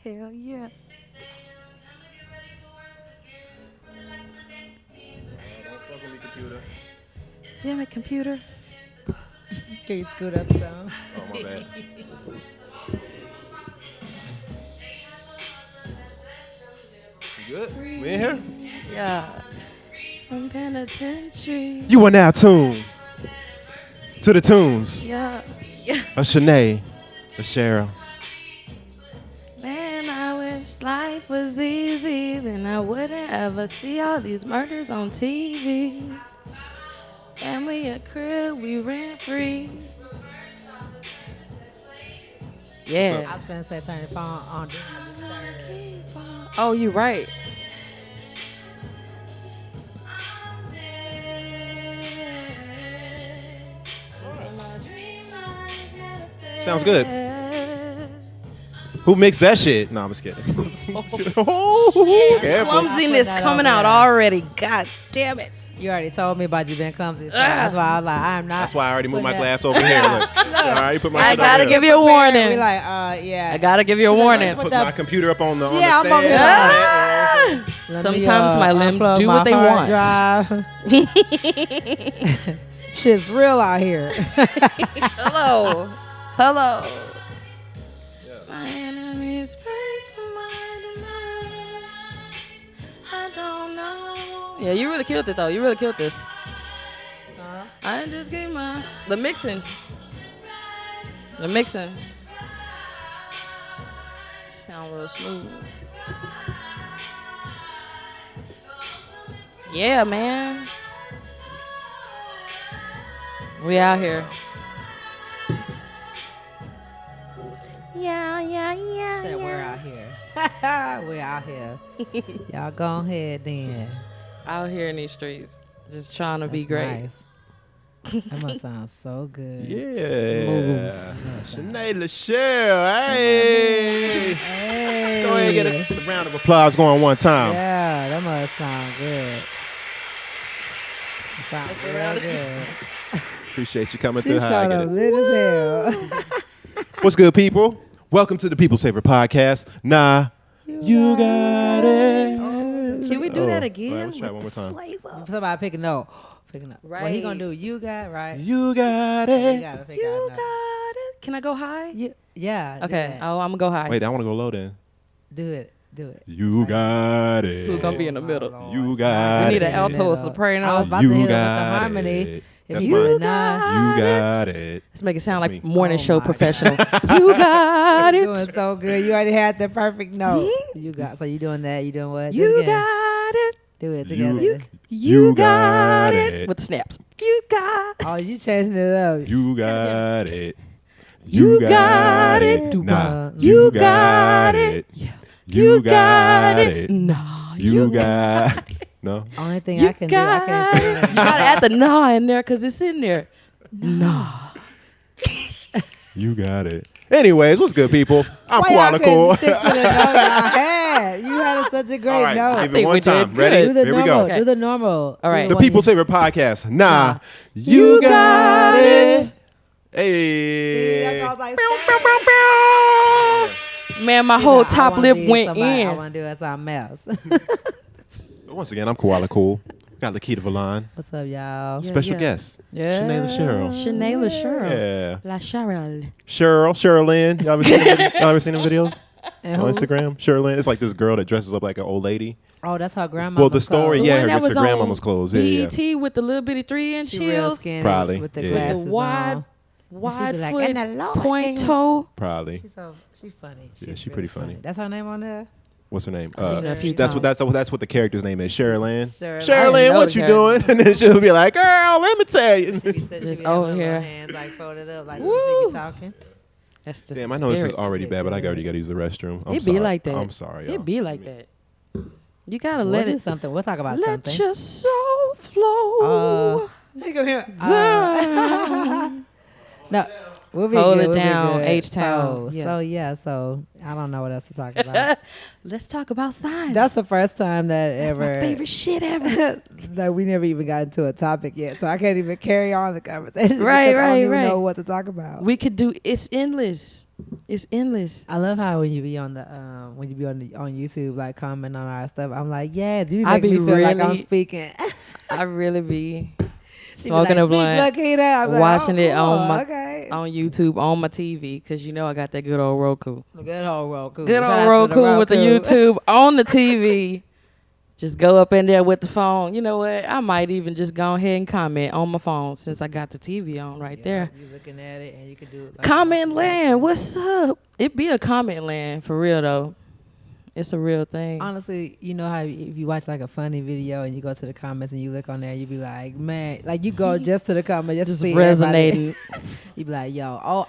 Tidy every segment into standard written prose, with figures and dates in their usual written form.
Hell yeah. Don't fuck with me, computer. Damn it, computer. Can you scoot up some? Oh, my bad. You good? We in here? Yeah. Some penitentiary. You are now tuned to the tunes Yeah. Yeah. of Shané Lacheryl. Man, I wish life was easy. Then I wouldn't ever see all these murders on TV. Family a crib, we rent free. Yeah. I was finna say turn the phone on. Do not disturb. Oh, you right. Sounds good. Who mixed that shit? No, I'm just kidding. Oh, careful. Clumsiness I put that coming on out there. already. God damn it. You already told me about you being clumsy. So that's why I was like, I'm not. That's why I already moved my putting glass over here. Look. All right, put my I shit gotta over give here. you a warning. We like, yeah. I gotta give you a warning. Put my computer up on the Yeah, I'm over stand. here. Let me, Sometimes my limbs unplug do my what they hard want. drive. Shit's real out here. Hello. Hello. My enemies pray for my demise. I don't know. Yeah, you really killed it though. You really killed this. I just gave the mixing. The mixing. Sound real smooth. Yeah, man. We out here. Yeah. Said we're out here. We're out here. Y'all go ahead then. Out here in these streets. Just trying to be That's great. nice. That must sound so good. Yeah. Shané Lacheryl. Hey. Hey. Go ahead and get a round of applause going one time. Yeah, that must sound good. It sounds real good. Appreciate you coming She through. How I showed get up it. lit as hell. What's good, people? Welcome to the People's Favorite Podcast. Nah, you got it. Can we do that All right, again? let's try it one more time. Somebody pick a note. Pick a note. What he Right. gonna do? You got right. You got You it. gotta pick You out a note. got it. Can I go high? Yeah. do Okay. that. Oh, I'm gonna go high. Wait, I want to go low then. Do it. Do it. You got it. Who's gonna be in the middle? You got We it. need an alto or I was soprano. about to hit him with the got harmony. it. If That's you mine. would not. You got it. Let's make it sound That's like me. morning Oh show my professional. You got You're doing it. so good. You already had the perfect note. You got. So you doing that? You doing what? Do it You again. got it. Do it You- together. You got got it. it. With snaps. You got it. Oh, you changing it up. You got it. You got it. Nah, You got it. You got it. Nah. You got it. No. Only thing You I can do, I got can't say it. that. You gotta add the nah in there because it's in there. Nah. You got it. Anyways, what's good, people? I'm Why y'all Koala couldn't Cool. stick to the note y'all had? You had such a great All right, note. give think it one we time. did Ready? good. Do the Here we normal. go. Okay. Do the normal. All right. The one people's you- favorite podcast. Nah, Nah. you got got it. it. See, Hey. that's all I was like, Man, my You whole know, I top wanna lip be went somebody I in. want to do as something else. Once again, I'm Koala Cool. Got Lakeita Valon. What's up, y'all? Yeah. Special guest. Yeah. Shané Lacheryl. Shané Lacheryl. Yeah. Lacheryl. Sherilyn. Y'all ever seen them videos And on who? Instagram? Sherilyn. It's like this girl that dresses up like an old lady. Oh, that's her grandma. Well, the story, The yeah, one her, that it's her was on grandmama's clothes. Yeah, yeah. BET with the little bitty 3-inch She real heels. skinny Probably, with the yeah. glasses With the wide, on. wide be like, foot, "And the Lord point ain't-" toe. Probably. She's funny. Yeah, she really pretty funny. That's her name on there. What's her name? I've seen her a few that's times. that's what the character's name is. Sherilyn. Sherilyn. I Sherilyn, didn't know what the you character. doing? And then she'll be like, "Girl, let me tell you." She said she Just be having over her here. little hands like folded up, like she Woo. be talking. That's the Damn, I know this is spirit. already bad, but I already got to use the restroom. I'm It sorry. be like that. I'm sorry, y'all. It be like that. You gotta We'll let do it. something. We'll talk about Let something. your soul flow. Look at him. down. No, We'll be Hold good. it We'll be down, good. H-Town. So I don't know what else to talk about. Let's talk about science. That's the first time that That's ever my favorite shit ever. that we never even got into a topic yet, so I can't even carry on the conversation. Right, because I don't even right. know what to talk about. We could do. It's endless. It's endless. I love how when you be on the on YouTube, like comment on our stuff, I'm like, yeah, you I make me be feel like I'm really- speaking. I really be She be smoking like, a blunt, "Speak, Lakeita." I'm like, watching it cool, on my okay. on YouTube on my TV because you know I got that good old Roku. Good old Roku. Good Shout old out to Roku with the Roku. YouTube on the TV. Just go up in there with the phone. You know what? I might even just go ahead and comment on my phone since I got the TV on right there. You looking at it and you can do it. Like Comment land, what's up? It be a comment land for real though. It's a real thing. Honestly, you know how if you watch like a funny video and you go to the comments and you look on there, you be like, man, like you go just to the comment just Just to see resonating. You be like, yo,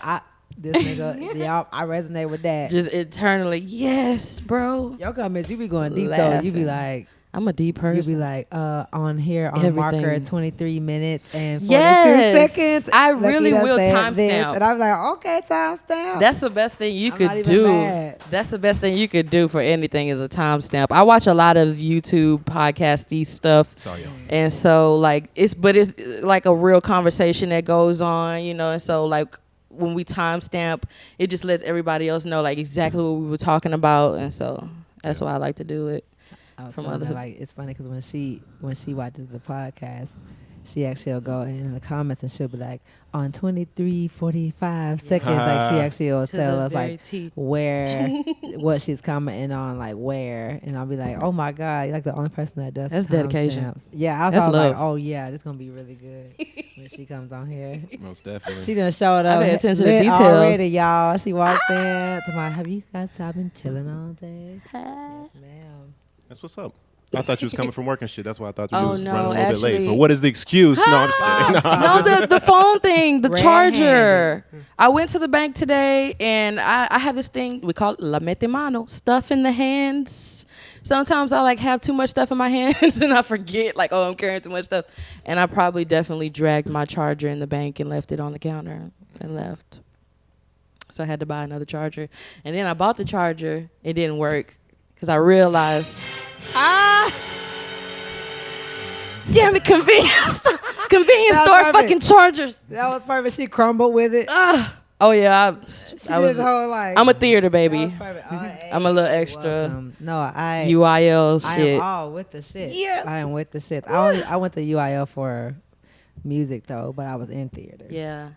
this nigga, y'all, I resonate with that. Just internally, yes, bro. Your comments, you be going deep though. You be Laughing. like, I'm a deep person. you be like, on here on marker Everything. 23 minutes and 42 Yes. seconds. I really Lakeita will said this, timestamp. and I'm like, okay, timestamp. That's the best thing you I'm could not even do. mad. That's the best thing you could do for anything is a timestamp. I watch a lot of YouTube podcasty stuff. Sorry, y'all. And so like it's like a real conversation that goes on, you know, and so like when we timestamp, it just lets everybody else know like exactly what we were talking about, and so that's why I like to do it. From from other- like it's funny because when she watches the podcast, she actually will go in the comments and she'll be like on 23:45 seconds, like she actually will To tell the us very like T. where what she's commenting on, like where, and I'll be like, oh my god, you're like the only person that does That's dedication. timestamps. Yeah, I was That's always like, love. oh yeah, this gonna be really good when she comes on here. Most definitely. She done showed up. I pay attention to lit details. already, y'all. She walked in to my. Have you guys been chilling all day? Yes, ma'am. That's what's up. I thought you was coming from work and shit. That's why I thought you Oh, was no, running a little bit late. So actually- what is the excuse? No, I'm just kidding. No, the phone thing, the Red-handed. charger. I went to the bank today and I have this thing we call la mete mano, stuff in the hands. Sometimes I like have too much stuff in my hands and I forget like, oh, I'm carrying too much stuff. And I probably definitely dragged my charger in the bank and left it on the counter and left. So I had to buy another charger. And then I bought the charger. It didn't work because I realized, damn it, convenience That was store perfect. fucking chargers. That was perfect. She crumbled with it. Oh yeah, She I did was. this whole like. I'm a theater that was baby. perfect. I'm a little extra Welcome. No, I UIL shit. am all with the shit. Yes. I am with the shit. I went to UIL for music though, but I was in theater. Yeah,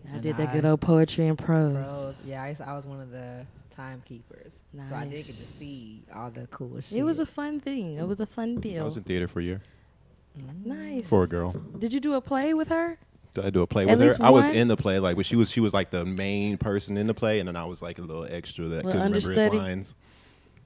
I And did that good old poetry and prose. Bros, yeah, I was one of the timekeepers. So I did get to Nice. see all the cool shit. It was a fun thing. It was a fun I deal. was in theater for a year. Nice. For a girl. Did you do a play with her? Did I do a play At with her? least I was one? in the play, like, but she was like the main person in the play, and then I was like a little extra that Little couldn't remember his understudy? lines.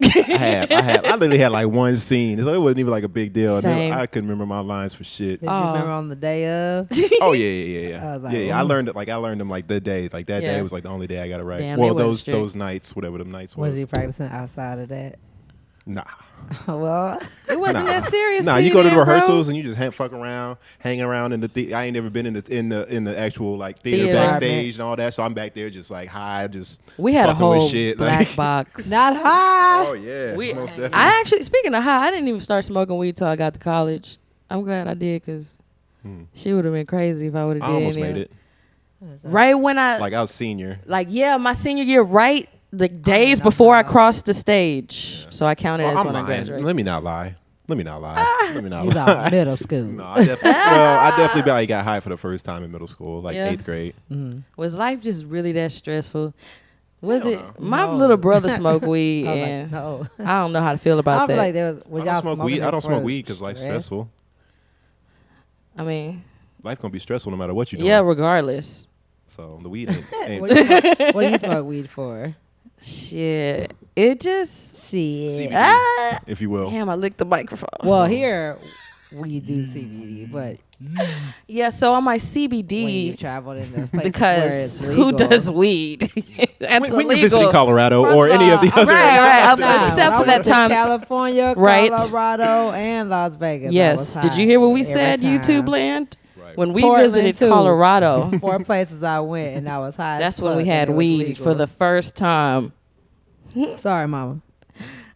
I literally had like one scene, so it wasn't even like a big deal. Same. I couldn't remember my lines for shit. Did you Oh. remember on the day of? Oh yeah. I was like, yeah. I ooh. learned it. Like I learned them like the day. Like that Yeah. day was like the only day I got it right. Damn, well, they wasn't strict. those nights, whatever them nights Was was. you practicing outside of that? Nah. Well, It wasn't that serious. Nah, to you go to the then, bro. rehearsals and you just fuck around, hanging around in the. I ain't never been in the actual like theater Theater. backstage and all that. So I'm back there just like high, just We had a fucking with whole shit, black like- box. not high. Oh yeah, We- most definitely. I actually, speaking of high, I didn't even start smoking weed till I got to college. I'm glad I did because she would have been crazy if I would have I did. almost any of made it. Right when I Like I was senior. yeah, my senior year, right the days before I crossed the stage. So I counted Well, as I'm when I lying. graduated. Let me not lie. Let me not lie. Let me not You was lie. out middle school. No, I definitely probably got high for the first time in middle school, like Yeah. 8th grade. Was life just really that stressful? Was Hell it? no. My No. little brother smoked weed, I was and like, no. I don't know how to feel I about feel that. like there was. I don't smoke weed. I don't smoke weed because life's stress. stressful. I mean, Life gonna be stressful no matter what you do. yeah, regardless. So the weed ain't. What do you smoke weed for? Shit, it just Shit. CBD, if you will. damn. I licked the microphone. Well, here we do CBD, but Yeah, so on my when you CBD, traveled in the places where because it's who legal, does weed? That's When you're illegal. visiting Colorado First or of any of the all, other. Right. Nah, Except I for went that to time. California, Right. Colorado, and Las Vegas. I Yes. was Did you high hear what we every said? time. YouTube land. Right. When we Portland, visited too. Colorado, 4 places I went, and I was high. that's as when we fuck, had and it was weed legal. for the first time. Sorry, mama.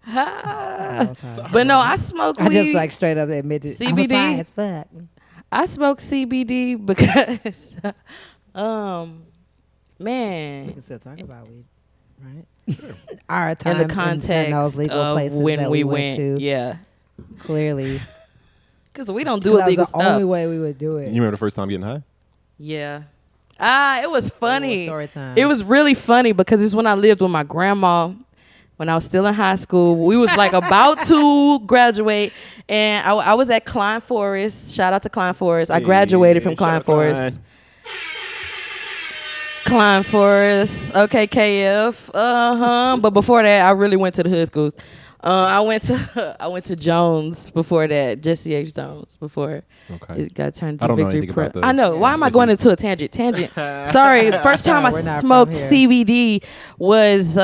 I was high. But no, I smoke weed. I just like straight up admitted CBD? I was high as fuck. I smoke CBD because, man, We can still talk about weed, right? Our in times the and context those legal of places when that we went to, yeah, clearly, because we don't do that was illegal the stuff. only way we would do it. You remember the first time getting high? Yeah. It was funny. Story time. It was really funny because it's when I lived with my grandma when I was still in high school. We was like about to graduate, and I was at Klein Forest. Shout out to Klein Forest. I graduated from Klein Forest. Klein Forest, okay, KF. But before that, I really went to the hood schools. I went to Jones before that, Jesse H. Jones before it got turned I to don't know Victory anything Prep. about the- I know. Why am I the going Houston. into a tangent? Sorry. First time We're I not smoked from here. CBD was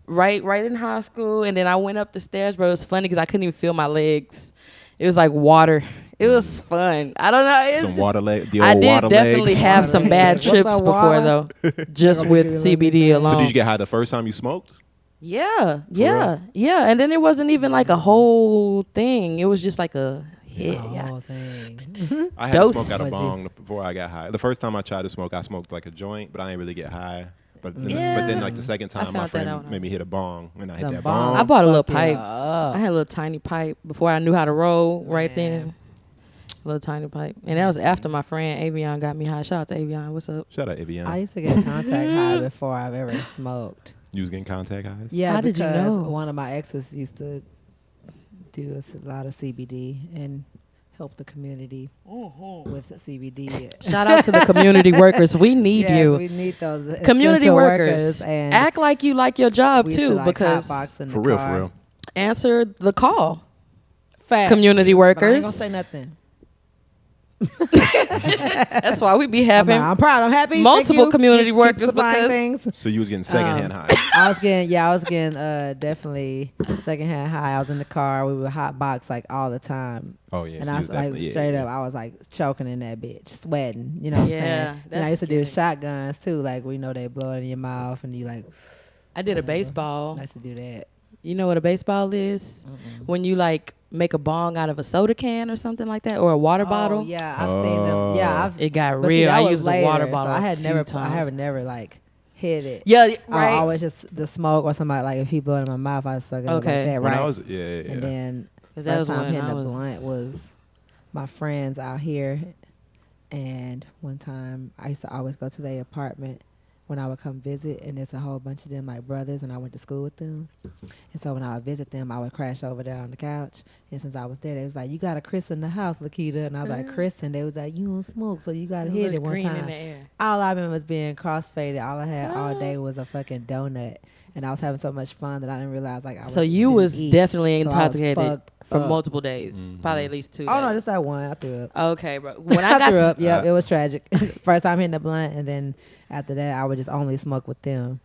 right in high school, and then I went up the stairs, bro. It was funny because I couldn't even feel my legs. It was like water. It was fun. I don't know. It's Some just- water legs. I did definitely have Water some legs. bad What's trips that before water? though, just Gonna with give you a little CBD bit alone. So did you get high the first time you smoked? Yeah. real? And then it wasn't even like a whole thing. It was just like a hit. The Yeah. whole thing. I had Dose. to smoke out a What'd you- bong before I got high. The first time I tried to smoke, I smoked like a joint, but I didn't really get high. But Yeah. then like the second I time, my found that out. friend made me hit a bong, and I hit The that bong. bong. I bought a little Fuck pipe. yeah. I had a little tiny pipe before I knew how to roll right Man. then. A little tiny pipe. And that was after my friend Avion got me high. Shout out to Avion. What's up? Shout out Evian. I used to get contact high before I've ever smoked. You was getting contact highs? Yeah, How did you because know? one of my exes used to do a lot of CBD and help the community with CBD. Shout out to the community workers. We need Yes, you. we need those Community essential workers. and Act like you like your job we used to, too, like, because hotbox in the For real, car. for real. answer the call. Fact. Community But I ain't workers. gonna say nothing. That's why we be having I'm proud. I'm happy. Thank multiple you. community Keep workers supplying because things. So you was getting secondhand high. I was getting definitely secondhand high. I was in the car. We would hot box like all the time. Oh yeah. And so I you was like definitely- straight yeah, up, I was like choking in that bitch, sweating. You know what I'm Yeah, saying? And I that's used to do scary. shotguns too. Like we know they blow it in your mouth, and you like. I did a baseball. I used to do that. You know what a baseball is? When you like make a bong out of a soda can or something like that, or a water bottle. Oh, yeah, I've seen them. Yeah, I've. It got but see, real. that I was used a later, water so bottle. I had a few never. times. I have never like hit it. Yeah, I right. always just the smoke or somebody like if he blow it in my mouth, I suck it up like Okay. that, When right? I was yeah. And then Because that first was time when hitting I a was. blunt was my friends out here, and one time I used to always go to their apartment when I would come visit, and there's a whole bunch of them like brothers, and I went to school with them. And so when I would visit them, I would crash over there on the couch. And since I was there, they was like, "You got a Chris in the house, Lakeita," and I was like, "Chris," and they was like, "You don't smoke, so you got to hit it one green in time." the air. All I remember was being crossfaded. All I had all day was a fucking donut, and I was having so much fun that I didn't realize like I was. So you didn't was eat. definitely So I was intoxicated fucked for up. multiple days, Mhm. probably at least 2 Oh no, days. just that one. I threw up. Okay, bro. When I got threw to, up. Yep, it was tragic. First time hitting the blunt, and then after that, I would just only smoke with them.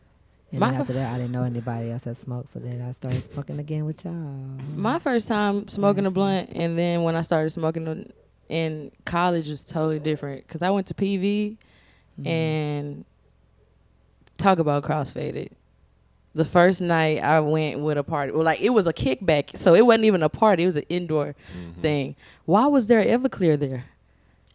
And then My- after that, I didn't know anybody else that smoked. So then I started smoking again with y'all. my first time smoking a Nasty. blunt, and then when I started smoking in college was totally different because I went to PV and talk about crossfaded. The first night I went with a party, well, like it was a kickback, so it wasn't even a party; it was an indoor thing. Why was there Everclear there?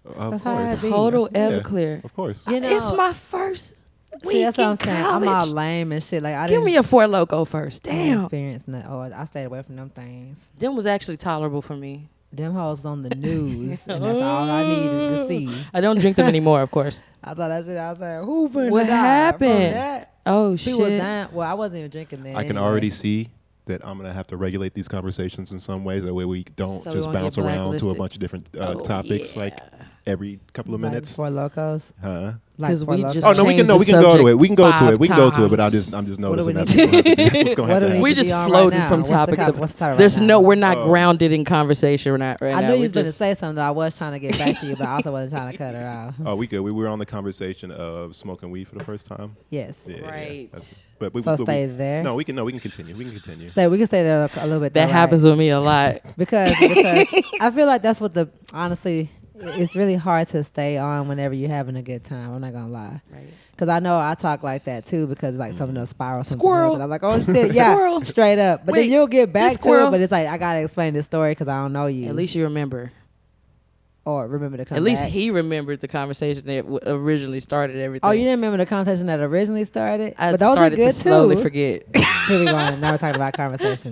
Of That's how course. it be. Total Yeah, Everclear. Of course. You know, It's my first week see, that's what in I'm saying. I'm all college. lame and shit. Like I Give didn't me a Four Loko first. I didn't Damn, experience that. Oh, I stayed away from them things. them was actually tolerable for me. Them hoes on the news, and that's all I needed to see. I don't drink them anymore, of course. I thought that shit. I was like, who finna What die happened? from that? Oh People was shit! dying. Well, I wasn't even drinking then. I can anyway. already see that I'm gonna have to regulate these conversations in some ways. That way we don't So we just won't bounce get around to a blacklisted. bunch of different Oh, topics like yeah. every couple of Like minutes. Four Locos. Huh? Like 'Cause Four we Locos. just Oh no, we can changed no, the we can go to subject it. We can go to it. 5 We can go to it. But times. I'm just What do we noticing need that's to what's gonna that's what's gonna What do happen. We to just be on floating right from now? What's the topic to. what's the topic There's right no, now? we're not Oh. grounded in conversation. We're not right I now. knew you We was going to just- say something. I was trying to get back to you, but I also wasn't trying to cut her off. Oh, we good. We were on the conversation of smoking weed for the first time. Yes. Yeah, Right. But we So we- stay there. No, we can continue. We can continue. So we can stay there a little bit. That though, happens right? with me a lot. because I feel like that's what honestly, it's really hard to stay on whenever you're having a good time. I'm not gonna lie. Right. Because I know I talk like that too, because like some of those spirals. Squirrel. And I'm like, oh shit, yeah, Squirrel. straight up. But Wait, then you'll get back to squirrel. it. But it's like I gotta explain this story because I don't know you. At least you remember. Or remember to come At least back. he remembered the conversation that originally started everything. Oh, you didn't remember the conversation that originally started? I but those started are good to slowly too. forget. Here we go. Now we're talking about conversation.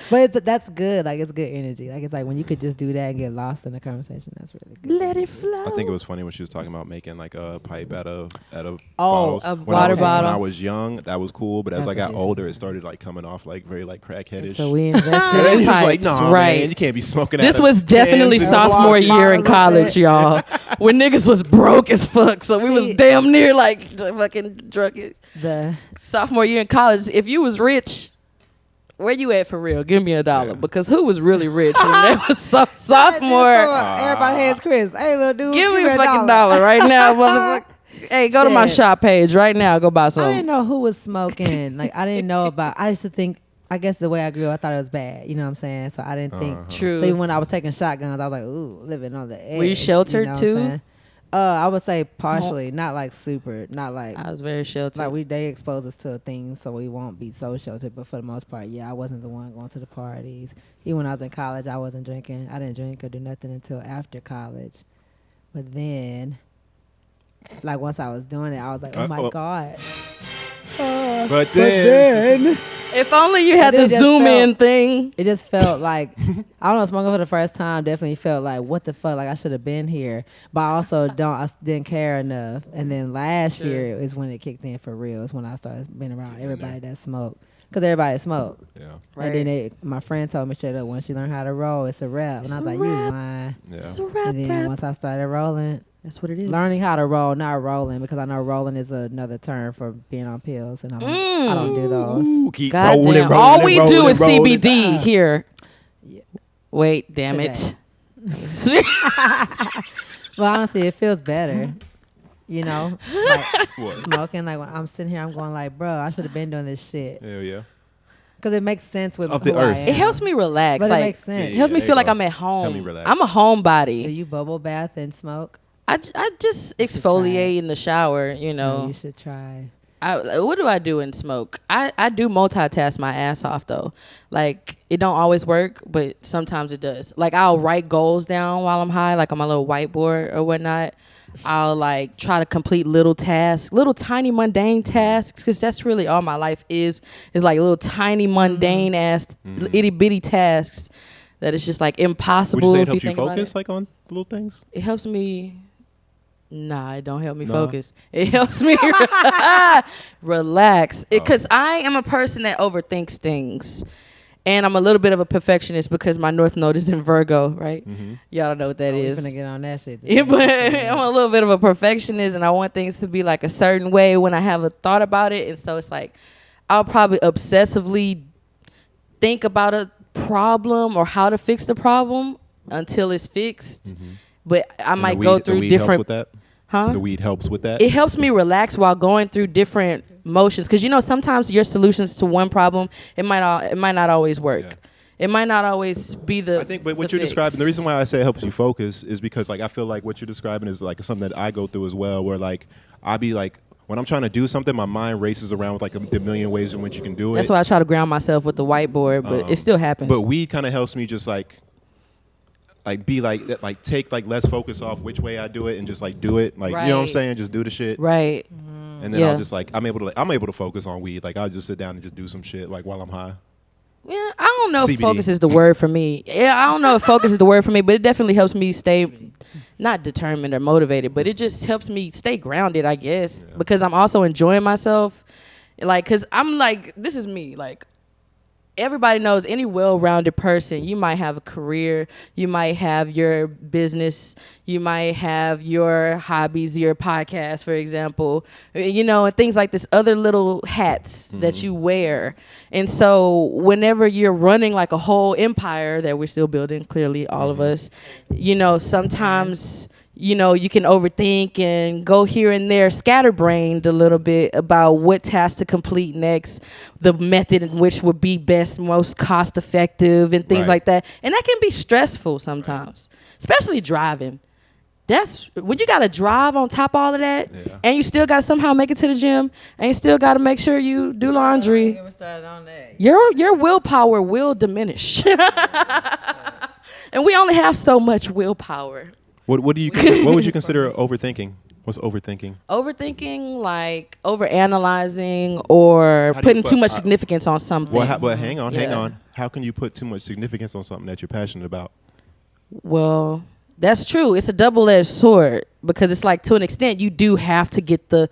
But that's good. Like, it's good energy. Like, it's like when you could just do that and get lost in the conversation. That's really good. Let it flow. I think it was funny when she was talking about making like a pipe out of Oh, bottles. a When water When bottle. I was young, that was cool. But as That's I got what you older, said. it started like coming off like very like crackheadish. So we invested And in he was pipes, like, "Nah, right? man, you can't be smoking." This out of was definitely cans and sophomore water year in bottles and college, shit. y'all. When niggas was broke as fuck, so we was See- damn near like fucking drunk. The Sophomore year in college, if you was rich, where you at for real? Give me $1 Yeah. because who was really rich when that was sophomore? Everybody has Chris. Hey, little dude. Give me a $1 fucking $1 right now, motherfucker. Hey, go to my Shit. shop page right now. Go buy I didn't some. know who was smoking. Like, I didn't know about. I used to think. I guess the way I grew up, I thought it was bad. You know what I'm saying? So I didn't think. True. So even when I was taking shotguns, I was like, ooh, living on the edge. Were you sheltered know what too? I'm saying? I would say partially, not like super, not like I was very sheltered. like they expose us to things, so we won't be so sheltered. But for the most part, yeah, I wasn't the one going to the parties. Even when I was in college, I wasn't drinking. I didn't drink or do nothing until after college. But then, like once I was doing it, I was like, oh my Uh-oh. god. But then, If only you had And the it just zoom in felt- thing. It just felt like I don't know, smoking for the first time definitely felt like what the fuck, like I should have been here. But I also didn't care enough. And then last Sure. year is when it kicked in for real. It's when I started being around everybody that smoked. Because everybody smoked. yeah, And then my friend told me straight up, when she learned how to roll, it's a rap. And I was like, you lying. yeah. It's a rap, And then rap. once I started rolling, That's what it is. learning how to roll, not rolling, because I know rolling is another term for being on pills. And I don't do those. Ooh, keep Goddamn. rolling, rolling, All we do rolling, is rolling. CBD here. Yeah. Wait, damn Today. it. But honestly, it feels better. You know, like What? smoking. Like when I'm sitting here, I'm going like, bro, I should have been doing this shit. Hell yeah. Because it makes sense with Of the who earth. I am. It helps me relax. But like, it makes sense. It helps me there feel you like go. I'm at Help me home. relax. I'm a Do homebody. you bubble bath and smoke? I just should exfoliate try. in the shower, you No, know. you should try. What do I do in smoke? I do multitask my ass off though. Like it don't always work, but sometimes it does. Like I'll write goals down while I'm high, like on my little whiteboard or whatnot. I'll like try to complete little tasks, little tiny mundane tasks, because that's really all my life is like little tiny mundane ass itty bitty tasks that it's just like Would impossible. you say it if helps you think about focus it. like on little things? It helps me. Nah, it don't help me Nah? focus. It helps me relax. Because I am a person that overthinks things. And I'm a little bit of a perfectionist because my North Node is in Virgo, right? Y'all don't know what that Oh, is. we finna get on that shit. Yeah, but I'm a little bit of a perfectionist and I want things to be like a certain way when I have a thought about it. And so it's like I'll probably obsessively think about a problem or how to fix the problem until it's fixed. But I And might the go weed- the through weed different. Helps with that? Huh? The weed helps with that. It helps me relax while going through different motions because you know sometimes your solutions to one problem it might not always work. Yeah. It might not always be the. I think, but what the you're fix. describing, the reason why I say it helps you focus is because, like, I feel like what you're describing is like something that I go through as well, where like I be like, when I'm trying to do something, my mind races around with like a million ways in which you can do it. That's why I try to ground myself with the whiteboard, but it still happens. But weed kind of helps me just like be like take like less focus off which way I do it and just like do it, like you know what I'm Right. saying, just do the shit. right. And then Yeah. I'll just like I'm able to focus on weed. Like I'll just sit down and just do some shit like while I'm high. Yeah, I don't know if CBD. focus is the word for me. Yeah, I don't know if focus is the word for me, but it definitely helps me stay not determined or motivated, but it just helps me stay grounded, I guess, because I'm also enjoying myself. Like, cause I'm like, this is me. Like, everybody knows any well-rounded person, you might have a career, you might have your business, you might have your hobbies, your podcast, for example, you know, and things like this, other little hats that you wear. And so whenever you're running like a whole empire that we're still building, clearly all of us, you know, sometimes you know, you can overthink and go here and there, scatterbrained a little bit about what task to complete next, the method in which would be best, most cost effective, and things Right. like that. And that can be stressful sometimes. especially driving. That's when you gotta drive on top of all of that, and you still gotta somehow make it to the gym, and you still gotta make sure you do laundry. Your willpower will diminish, and we only have so much willpower. What would you consider overthinking? What's overthinking? Overthinking, like overanalyzing or putting too much significance on something. Well, hang on. How can you put too much significance on something that you're passionate about? Well, that's true. It's a double-edged sword because it's like to an extent you do have to get the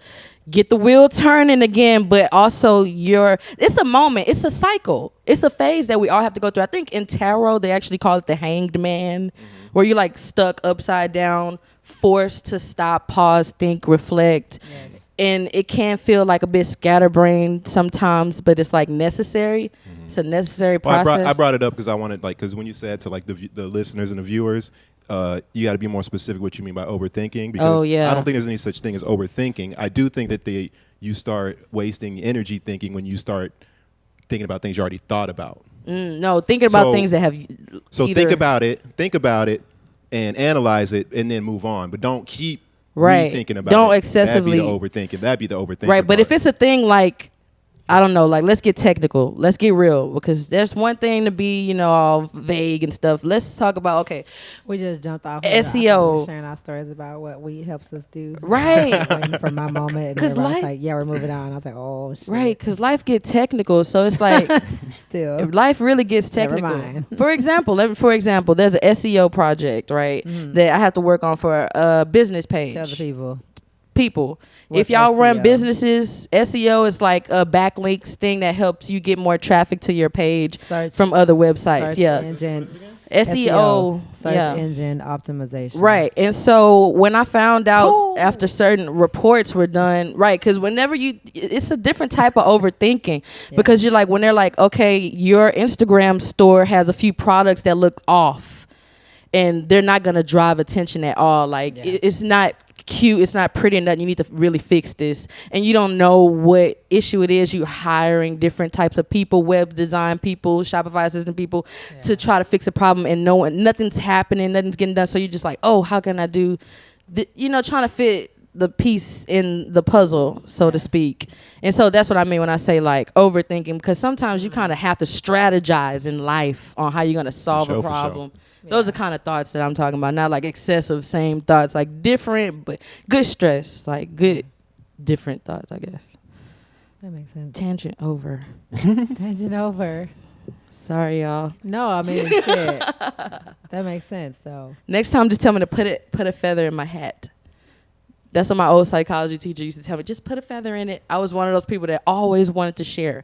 wheel turning again, but also it's a moment, it's a cycle, it's a phase that we all have to go through. I think in tarot they actually call it the hanged man, where you're like stuck upside down, forced to stop, pause, think, reflect. And it can feel like a bit scatterbrained sometimes, but it's like necessary. It's a necessary process. I brought it up because I wanted, because when you said to like the listeners and the viewers, you got to be more specific what you mean by overthinking, because I don't think there's any such thing as overthinking. I do think that you start wasting energy thinking when you start thinking about things you already thought about. No, thinking about things that have think about it and analyze it and then move on, but don't keep thinking about it. Don't excessively. That'd be the overthinking. Right, but if it's a thing like, I don't know, like let's get technical, let's get real, because there's one thing to be, all vague and stuff. Let's talk about, we just jumped off SEO, sharing our stories about what weed helps us do. Right. Waiting for my moment, and everyone's like, yeah, we're moving on. I was like, oh shit. Right, because life gets technical, so it's like, still, if life really gets technical. Never mind. For example, there's an SEO project, right, that I have to work on for a business page. Tell the people. What's if y'all SEO? run businesses, SEO is like a backlinks thing that helps you get more traffic to your page from other websites. Engine, SEO, search engine optimization. Right. And so when I found out after certain reports were done, right, because whenever it's a different type of overthinking, because you're like, when they're like, okay, your Instagram store has a few products that look off and they're not going to drive attention at all. Like it's not cute, it's not pretty enough, you need to really fix this, and you don't know what issue it is. You're hiring different types of people, web design people, Shopify assistant people, to try to fix a problem, and nothing's happening, nothing's getting done. So you're just like, oh, how can I do trying to fit the piece in the puzzle, so to speak. And so that's what I mean when I say like overthinking, because sometimes you kind of have to strategize in life on how you're going to solve a problem. Those are kind of thoughts that I'm talking about, not like excessive same thoughts, like different but good stress, like good different thoughts, I guess. That makes sense. Tangent over. Tangent over. Sorry, y'all. No, I mean shit. That makes sense though. Next time, just tell me to put a feather in my hat. That's what my old psychology teacher used to tell me. Just put a feather in it. I was one of those people that always wanted to share.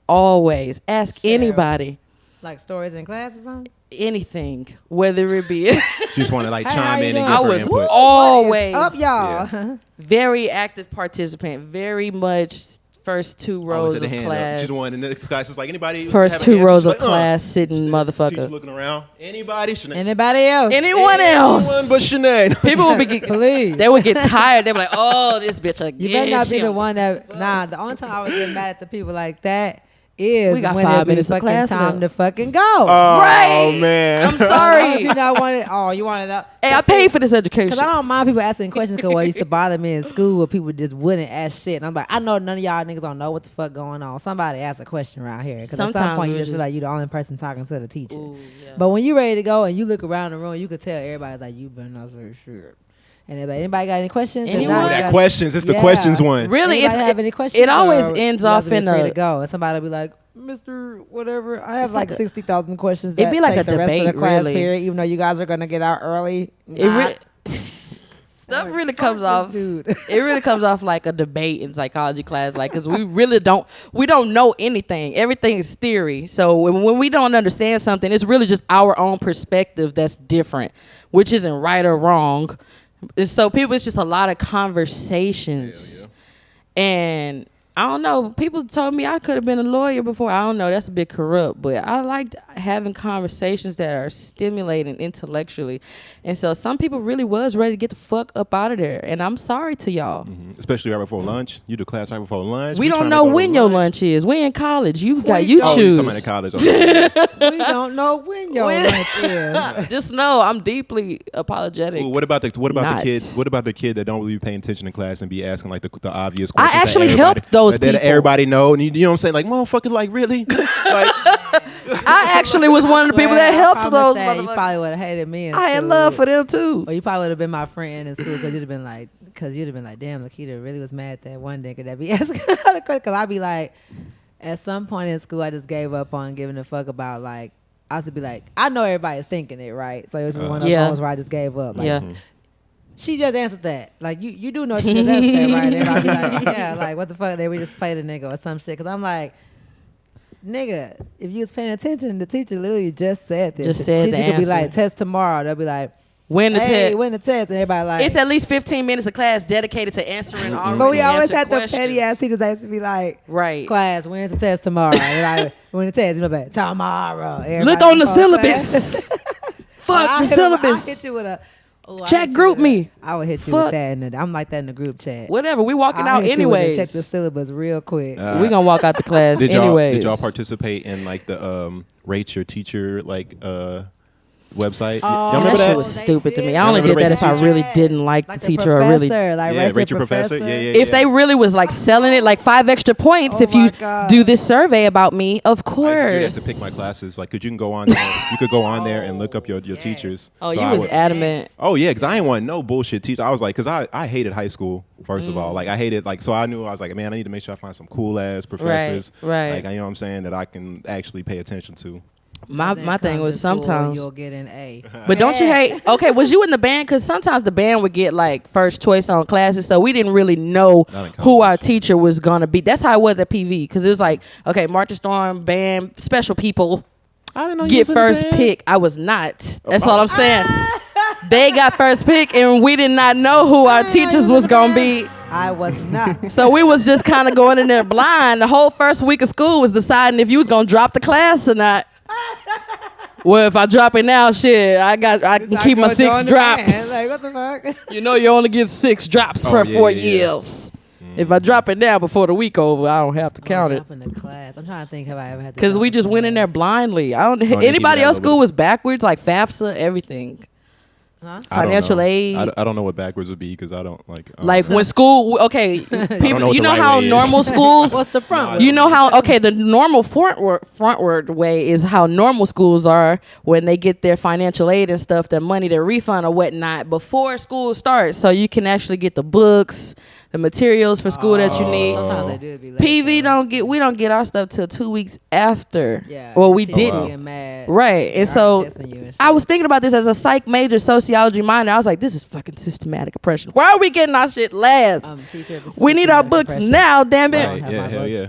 Always. Ask anybody. Like stories in class or something? Anything, whether it be. She just want to like chime in and give I her was input. always up, y'all. Very active participant. Very much first two rows of class. She's the one in the class. It's like anybody. First two rows of class, sitting motherfucker. She's looking around. Anybody? Anybody else? Anyone else? Anyone but Shané. People would be. Please. They would get tired. They'd be like, "Oh, this bitch again." You better not be the one that. Nah, the only time I would get mad at the people like that is we got when 5 it be minutes of fucking class time now. to fucking go. Oh, right, man. I'm sorry. If you not want it, you wanted that. Hey, I paid for this education. Because I don't mind people asking questions, because what used to bother me in school where people just wouldn't ask shit. And I'm like, I know none of y'all niggas don't know what the fuck going on. Somebody ask a question around here. Because at some point you just feel like you're the only person talking to the teacher. Ooh, yeah. But when you ready to go and you look around the room, you could tell everybody's like, you better not say shit. And if anybody got any questions? Anyone? That questions. It's the questions one. Really, have any questions? It always ends off in free a. to go, and somebody will be like, Mr. Whatever, I have like 60,000 questions. It'd be like take a the rest debate, of the class really. period, even though you guys are gonna get out early. Stuff really comes off. Dude. It really comes off like a debate in psychology class, like, because we really don't know anything. Everything is theory. So when we don't understand something, it's really just our own perspective that's different, which isn't right or wrong. And so it's just a lot of conversations. And I don't know. People told me I could have been a lawyer before. I don't know. That's a bit corrupt. But I liked having conversations that are stimulating intellectually. And so some people really was ready to get the fuck up out of there. And I'm sorry to y'all. Mm-hmm. Especially right before lunch. You do class right before lunch. We don't know when your lunch is. We in college. You choose. Oh, you're talking about in college. Okay. We don't know when your lunch is. Just know I'm deeply apologetic. Ooh, what about the kids? What about the kid that don't really be paying attention in class and be asking like the obvious questions? I actually helped those people. That everybody know. And you know what I'm saying? Like, motherfucker, like, really? Like, I actually was one of the people that helped those motherfuckers. You probably would have hated me in school. I had love for them too. Or you probably would have been my friend in school because you'd have been like, damn, Lakeita really was mad that one day. Could that be asking the question? Because I'd be like, at some point in school, I just gave up on giving a fuck about like, I used to be like, I know everybody's thinking it, right? So it was just one of those moments where I just gave up. Like, she just answered that. Like, you do know she just answered that, right? And I'd be like, yeah, like, what the fuck? Then we just played a nigga or some shit. Because I'm like, nigga, if you was paying attention, the teacher literally just said this. Just said the teacher could be answer. like, test tomorrow. They'll be like, when the test. When the test. And everybody like. It's at least 15 minutes of class dedicated to answering already But we always had questions. the petty ass teachers that used to be like, right. Class, when's the test tomorrow? And like, when the test, you know, but tomorrow. Everybody Look on the syllabus. Fuck the syllabus. I hit you with a. Chat group me. I would hit you with that. I'm like that in the group chat. Whatever. We walking out anyways. Check the syllabus real quick. We gonna walk out the class anyways. Did y'all participate in like the rate your teacher like website? Y'all remember that that? shit was stupid to me. I only did that if I really didn't like the teacher or really. Rate your professor. Yeah. If they really was like selling it like 5 extra points if you do this survey about me, of course. I used to pick my classes. Like, cause you can go on there. You could go on there and look up your teachers. Oh, so you was adamant. Oh yeah, cause I ain't want no bullshit teacher. I was like, cause I hated high school. First of all, like I hated like, so I knew I was like, man, I need to make sure I find some cool ass professors. Right. Like, you know what I'm saying, that I can actually pay attention to. My thing was sometimes you'll get an A. But don't you hate? Okay, was you in the band? Because sometimes the band would get like first choice on classes, so we didn't really know who our teacher was gonna be. That's how it was at PV, because it was like, okay, March the Storm band, special people I didn't know you get was in the first band. pick. I was not. That's all I'm saying. They got first pick, and we did not know who our teachers was gonna be. I was not. So we was just kind of going in there blind. The whole first week of school was deciding if you was gonna drop the class or not. Well, if I drop it now, shit, I can keep my 6 drops. Like, what the fuck? You know, you only get 6 drops per 4 years. If I drop it now before the week over, I don't have to count it. In the class. I'm trying to think, have I ever had to? Because we just went in there blindly. I don't. Anybody else school was backwards, like FAFSA, everything. Huh? Financial aid. I don't know what backwards would be because I don't like. Like when school, okay, people, you know right how way is. normal schools. What's the front? You know how the normal frontward way is how normal schools are when they get their financial aid and stuff, their money, their refund or whatnot before school starts, so you can actually get the books, the materials for school that you need. Sometimes they do be late, PV we don't get our stuff till 2 weeks after. Yeah. Well, we Teachers didn't. get mad. Right. And so Testing you and I shit. was thinking about this as a psych major, sociology minor. I was like, this is fucking systematic oppression. Why are we getting our shit last? We need our books now, damn it. Right, yeah, hell yeah.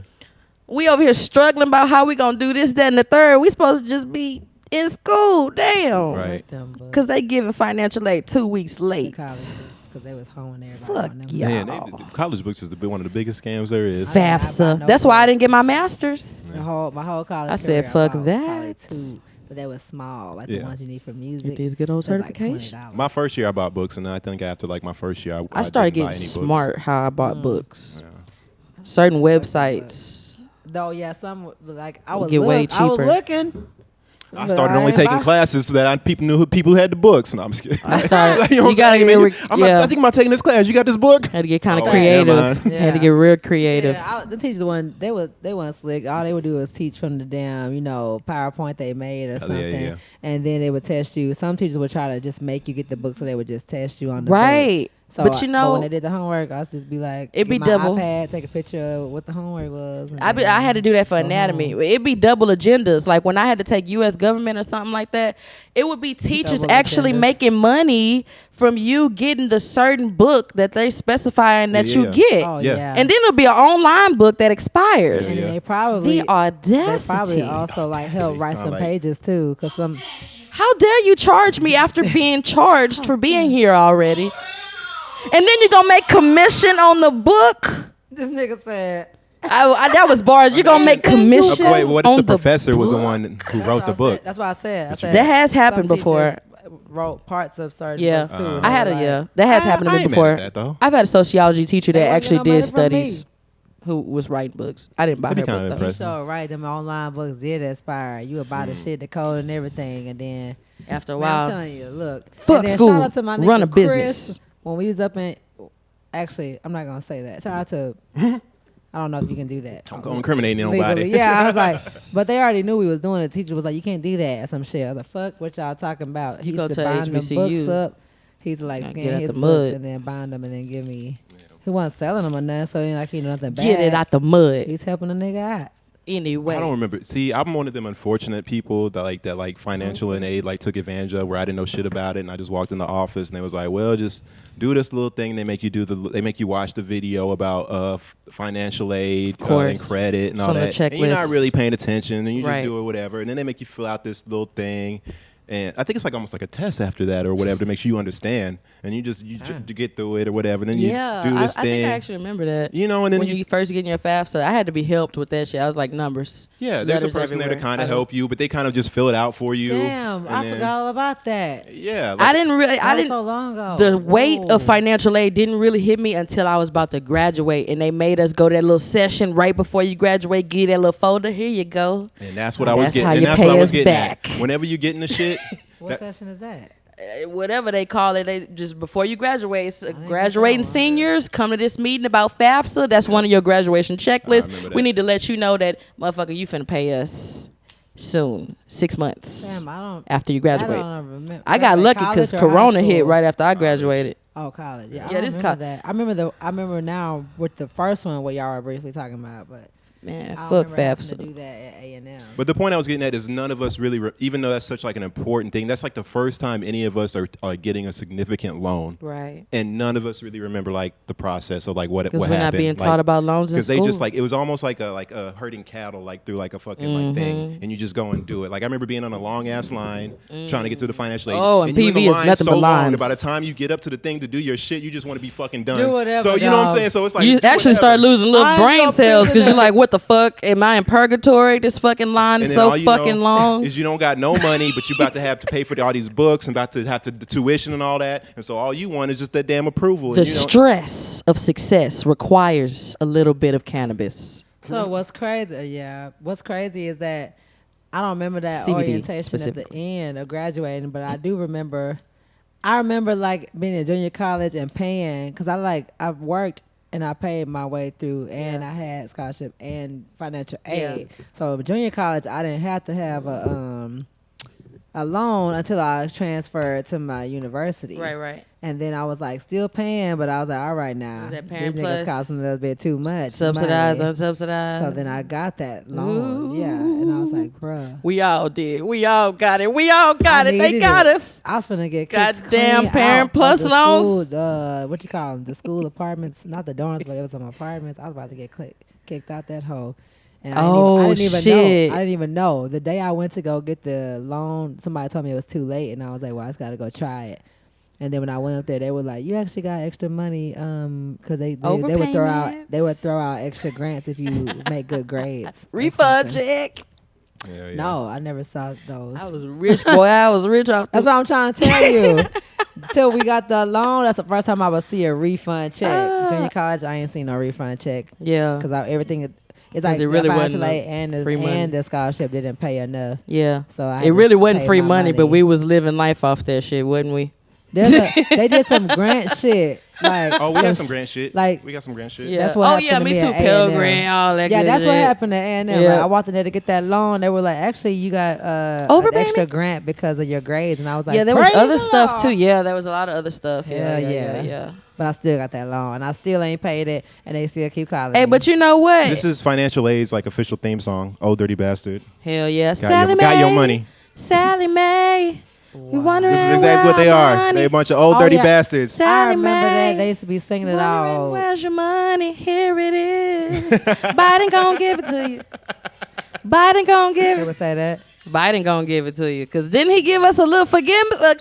We over here struggling about how we gonna do this, that, and the third. We supposed to just be in school. Damn. Right. Because they giving financial aid 2 weeks late. Because they was hoeing everybody. Fuck on them. yeah. Man, college books is one of the biggest scams there is. FAFSA. no That's why I book. didn't get my master's. My whole college I said, career, fuck bought that. probably 2, but they was small, like the ones you need for music. Get these good old They're like certifications. $20. My first year I bought books, and then I think after like my first year I started didn't buy getting any smart books. how I bought books. Yeah. Certain websites. Though, yeah, some like I was Get way I was cheaper. looking. I started only taking classes so that people knew who people had the books. No, I'm just kidding. I started. Like, you know You what I'm gotta saying? get. I think I'm not taking this class. You got this book? Had to get kind of Oh, creative. never mind. Had to get real creative. Yeah, the teachers they weren't slick. All they would do was teach from the damn PowerPoint they made or something, yeah. and then they would test you. Some teachers would try to just make you get the book, so they would just test you on the Right. book. So But you know, when they did the homework, I was just be like, It'd be get my double. iPad, take a picture of what the homework was. and I then had to do that for go anatomy. home. It'd be double agendas. Like when I had to take U.S. government or something like that, it would be teachers Double actually agendas. making money from you getting the certain book that they specifying that you Yeah. get. Oh Yeah. yeah, And then it'll be an online book that expires. and Yeah. they probably The audacity. They probably also like help write some like- pages too, cause some. How dare you charge me after being charged for being here already? And then you're going to make commission on the book? This nigga said, That was bars. You're going to make commission. Wait, what if the professor was the one who wrote the book? That's what I said. That has happened before. Wrote parts of certain books too. I had that has happened to me before. I've had a sociology teacher that actually did studies who was writing books. I didn't buy her book though. You sure right, them online books did inspire you about the shit, the code and everything, and then after a while, I'm telling you, look, fuck school, shout out to my run a Chris, business. When we was up in, actually, I'm not gonna say that. Shout out to. I don't know if you can do that. Don't go incriminating nobody. Yeah, I was like, but they already knew we was doing it. The teacher was like, you can't do that or some shit. I was like, fuck, what y'all talking about? He used to bind them books up. He's like, scan his books and then bind them and then give me. He wasn't selling them or nothing, so he ain't like he knew nothing bad. Get it out the mud. He's helping a nigga out. Anyway, I don't remember. See, I'm one of them unfortunate people that like financial and aid like took advantage of, where I didn't know shit about it, and I just walked in the office and they was like, well, just do this little thing. They make you watch the video about financial aid and credit and all that, and you're not really paying attention, and you just do it whatever, and then they make you fill out this little thing. And I think it's like almost like a test after that or whatever to make sure you understand, and you get through it or whatever. And then you do this thing. I think I actually remember that. You know, and then when you first get in your FAFSA, I had to be helped with that shit. I was like numbers. Yeah, there's a person there to kind of help you, but they kind of just fill it out for you. Damn, I forgot all about that. Yeah, I didn't. So long ago. The weight of financial aid didn't really hit me until I was about to graduate, and they made us go to that little session right before you graduate. Get that little folder. Here you go. And that's what I was getting. And that's what I was getting at. Whenever you get in the shit. What session is that? Whatever they call it, they just before you graduate, graduating seniors come to this meeting about FAFSA. That's one of your graduation checklists. We need to let you know that, motherfucker, you finna pay us soon, 6 months after you graduate. I got lucky because Corona hit right after I graduated. Oh, college. Yeah, this college. That. I remember now with the first one what y'all were briefly talking about, but. Man, fuck FAFSA. To do that at A&M. But the point I was getting at is none of us really, even though that's such like an important thing, that's like the first time any of us are getting a significant loan. Right. And none of us really remember like the process of like what happened. Because we're not being taught about loans in school. Because they just like, it was almost like a herding cattle like through like a fucking like thing. And you just go and do it. Like I remember being on a long ass line trying to get through the financial aid. Oh, and PV is nothing but lines. And by the time you get up to the thing to do your shit, you just want to be fucking done. Do whatever, so you know what I'm saying? So it's like you actually start losing little brain cells because you're like, what the fuck? Am I in purgatory? This fucking line is so fucking long. Is you don't got no money, but you about to have to pay for all these books and about to have to the tuition and all that. And so all you want is just that damn approval. The stress of success requires a little bit of cannabis. So what's crazy? What's crazy is that I don't remember that CBD orientation at the end of graduating, but I do remember. I remember like being in junior college and paying because I've worked. And I paid my way through, and I had scholarship and financial aid. So junior college, I didn't have to have a loan until I transferred to my university. Right. And then I was like still paying, but I was like, all right now, these niggas costing a little bit too much. Subsidized, unsubsidized. So then I got that loan. Ooh. Yeah, and I was like, bruh. We all did. We all got it. We all got it. They got us. I was finna get goddamn Parent Plus loans. What you call them? The school apartments, not the dorms, but it was some apartments. I was about to get kicked out that hole. And I didn't even know. The day I went to go get the loan, somebody told me it was too late, and I was like, well, I just got to go try it. And then when I went up there, they were like, "You actually got extra money, because they would throw out extra grants if you make good grades." Refund check. Yeah. No, I never saw those. I was rich, boy. I was rich off. That's what I'm trying to tell you. Till we got the loan, that's the first time I would see a refund check. Junior college, I ain't seen no refund check. Yeah, because everything. It's like it really wasn't and the scholarship didn't pay enough. Yeah, so it really wasn't free money, but we was living life off that shit, wasn't we? They did some grant shit. Like, we got some grant shit. Like we got some grant shit. Yeah. That's what happened to me too. Pell Grant, all that. Yeah, that's what happened at A&M. Yeah. Like, I walked in there to get that loan. They were like, actually, you got an extra grant because of your grades, and I was like, yeah, there was other stuff too. Yeah, there was a lot of other stuff. Yeah. But I still got that loan, and I still ain't paid it, and they still keep calling me. Hey, but you know what? This is Financial Aid's like official theme song. "Oh Dirty Bastard." Hell yeah, got your money. Sally Mae. Wow. This is exactly what they are. They a bunch of old dirty bastards. I remember that. They used to be singing it all. Where's your money? Here it is. Biden gonna give it to you. Biden gonna give it. They would say that. Biden gonna give it to you. Because didn't he give us a little loan forgiveness,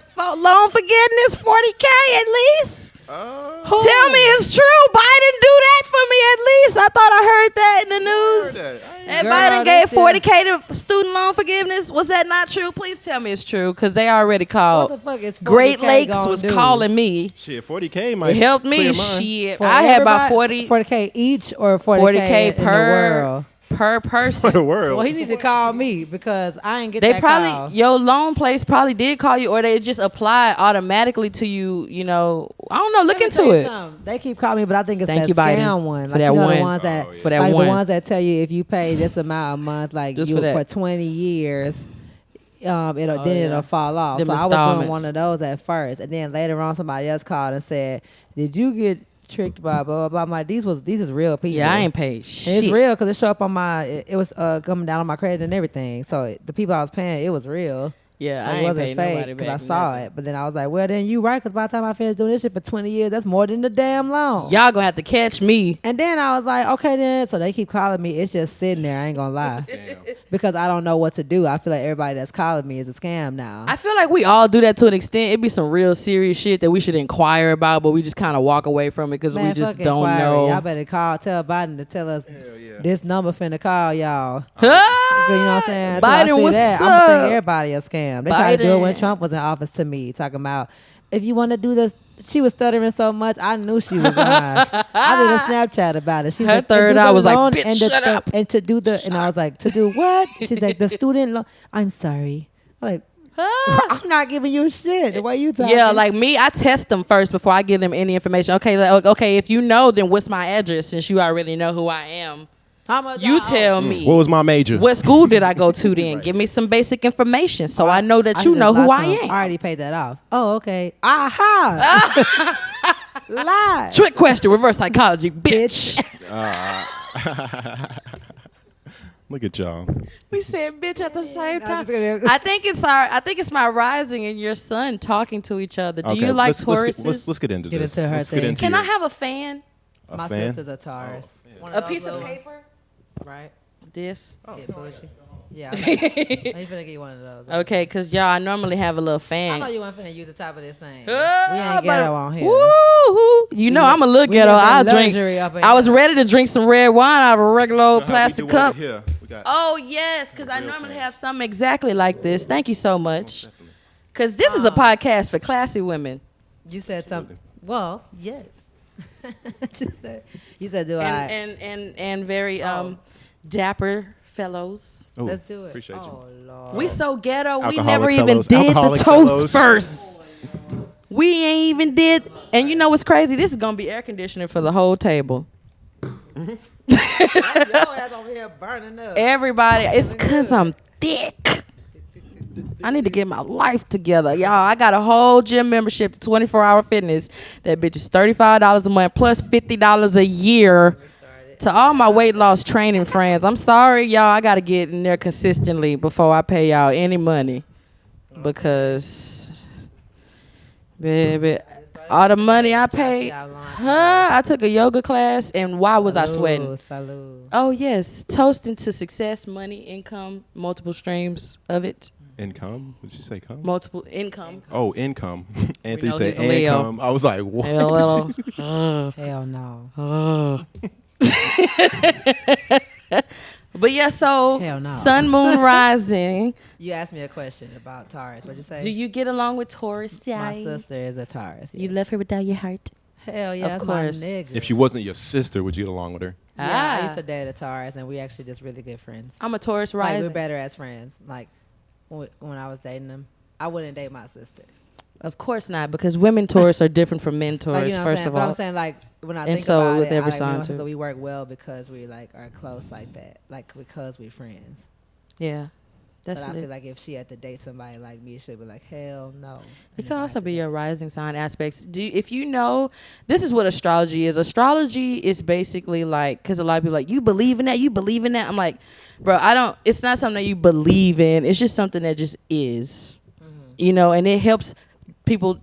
$40K at least? Tell me it's true. Biden do that for me at least. I thought y'all heard that in the news? That Biden gave $40K to student loan forgiveness. Was that not true? Please tell me it's true, because they already called. What the fuck is Great Lakes was calling me. Shit, 40K might help me. Shit, I had about 40K each or 40K per world. Per person. For the world. Well, he need to call me because I ain't get they that probably call. Your loan place probably did call you, or they just apply automatically to you. You know, I don't know. Look into it. They keep calling me, but I think it's Thank that you, scam Biden, one. for Like, that you know, one. the ones that, for that like one. the ones that tell you if you pay this amount a month, like Just you for for 20 years, it'll fall off. Them So I was doing installments. one of those at first, and then later on somebody else called and said, "Did you get tricked by blah blah blah?" I'm like, these is real people. Yeah, I ain't paid And shit. it's real because it showed up on my. It was coming down on my credit and everything. So the people I was paying, it was real. Yeah, Like, I it ain't wasn't paid fake nobody because I back saw nothing. it. But then I was like, well, then you right, because by the time I finished doing this shit for 20 years, that's more than the damn loan. Y'all gonna have to catch me. And then I was like, okay, then. So they keep calling me. It's just sitting there. I ain't gonna lie. Because I don't know what to do. I feel like everybody that's calling me is a scam now. I feel like we all do that to an extent. It'd be some real serious shit that we should inquire about, but we just kind of walk away from it because we Man, just fuck don't inquiry. know. Y'all better tell Biden to tell us yeah. this number finna call y'all. Ah! You know what I'm saying? Until Biden, I see what's that, up? I'm gonna think everybody a scam. They tried to do it when Biden. Trump was in office to me, talking about if you want to do this. She was stuttering so much, I knew she was lying. I did a Snapchat about it. She's Her like, third eye was like, "Bitch, shut up." And to do the, and I was like, to do what? She's like, the student loan. I'm sorry. I'm like, I'm not giving you shit. The way you talking. Yeah, like me, I test them first before I give them any information. Okay, if you know, then what's my address? Since you already know who I am, how much you I owe? tell me. What was my major? What school did I go to then? Give me some basic information so I know that you know who I am. I already paid that off. Oh, okay. Aha. Lie. Trick question, reverse psychology, bitch. Look at y'all. We said bitch at the same I'm time. just gonna- I think it's my rising and your son talking to each other. Do Okay, you like let's Tauruses? let's get into Get this. into her Let's thing. get into Can I your- have a fan? a My fan? sister's a Taurus. One A those piece of little- paper? Right. This. Get bushy. Yeah. I'm finna get you one of those. Okay, because y'all, I normally have a little I fan. know you weren't finna use the top of this thing. We Ah, ain't ghetto on here. Woo-hoo. You know I'm a little We ghetto. live in I'll drink. luxury up in I was here. ready to drink some red wine out of a regular old How we plastic do cup. over here? We got Oh, yes, because I Real normally fan. have something exactly like this. Thank you so much. Because this is a podcast for classy women. You said something. Well, yes. you said, do I? And very dapper fellows. Ooh, Let's do it. Appreciate you. Oh, Lord. We so ghetto, we Alcoholic never even fellows. did the Alcoholic toast fellows. first. We ain't even did. And you know what's crazy? This is going to be air conditioning for the whole table. Your ass over here burning up. Everybody, it's because I'm thick. I need to get my life together. Y'all, I got a whole gym membership to 24-hour fitness. That bitch is $35 a month plus $50 a year. To all my weight loss training friends, I'm sorry, y'all. I got to get in there consistently before I pay y'all any money. Because, baby, all the money I paid, I took a yoga class, and why was I sweating? Salud. Oh, yes. Toasting to success, money, income, multiple streams of it. Income? Did you say come? Multiple income. Oh, income. Anthony know said he's a Leo. income. I was like, what? Hello. Hell no. But yeah, so Hell no. sun, moon, rising. You asked me a question about Taurus. What'd you say? Do you get along with Taurus? My sister is a Taurus. You yes. love her without your heart. Hell yeah, Of that's course. my nigga. If she wasn't your sister, would you get along with her? I used to date a Taurus, and we actually just really good friends. I'm a Taurus Like, rising. we're better as friends. Like when I was dating them, I wouldn't date my sister. Of course not, because women Taurus are different from men Taurus. Like, you know what I'm first saying? of But all, I'm saying, like, when I And think so about with it, every I, like, sign, me and my too. sister, we work well because we like are close like that, like because we friends. yeah, that's But I lit. feel like if she had to date somebody like me, she'd be like, hell no. It could also be your rising sign aspects. If you know, this is what astrology is. Astrology is basically like, because a lot of people are like, you believe in that? You believe in that? I'm like, bro, I don't. It's not something that you believe in. It's just something that just is. You know, and it helps people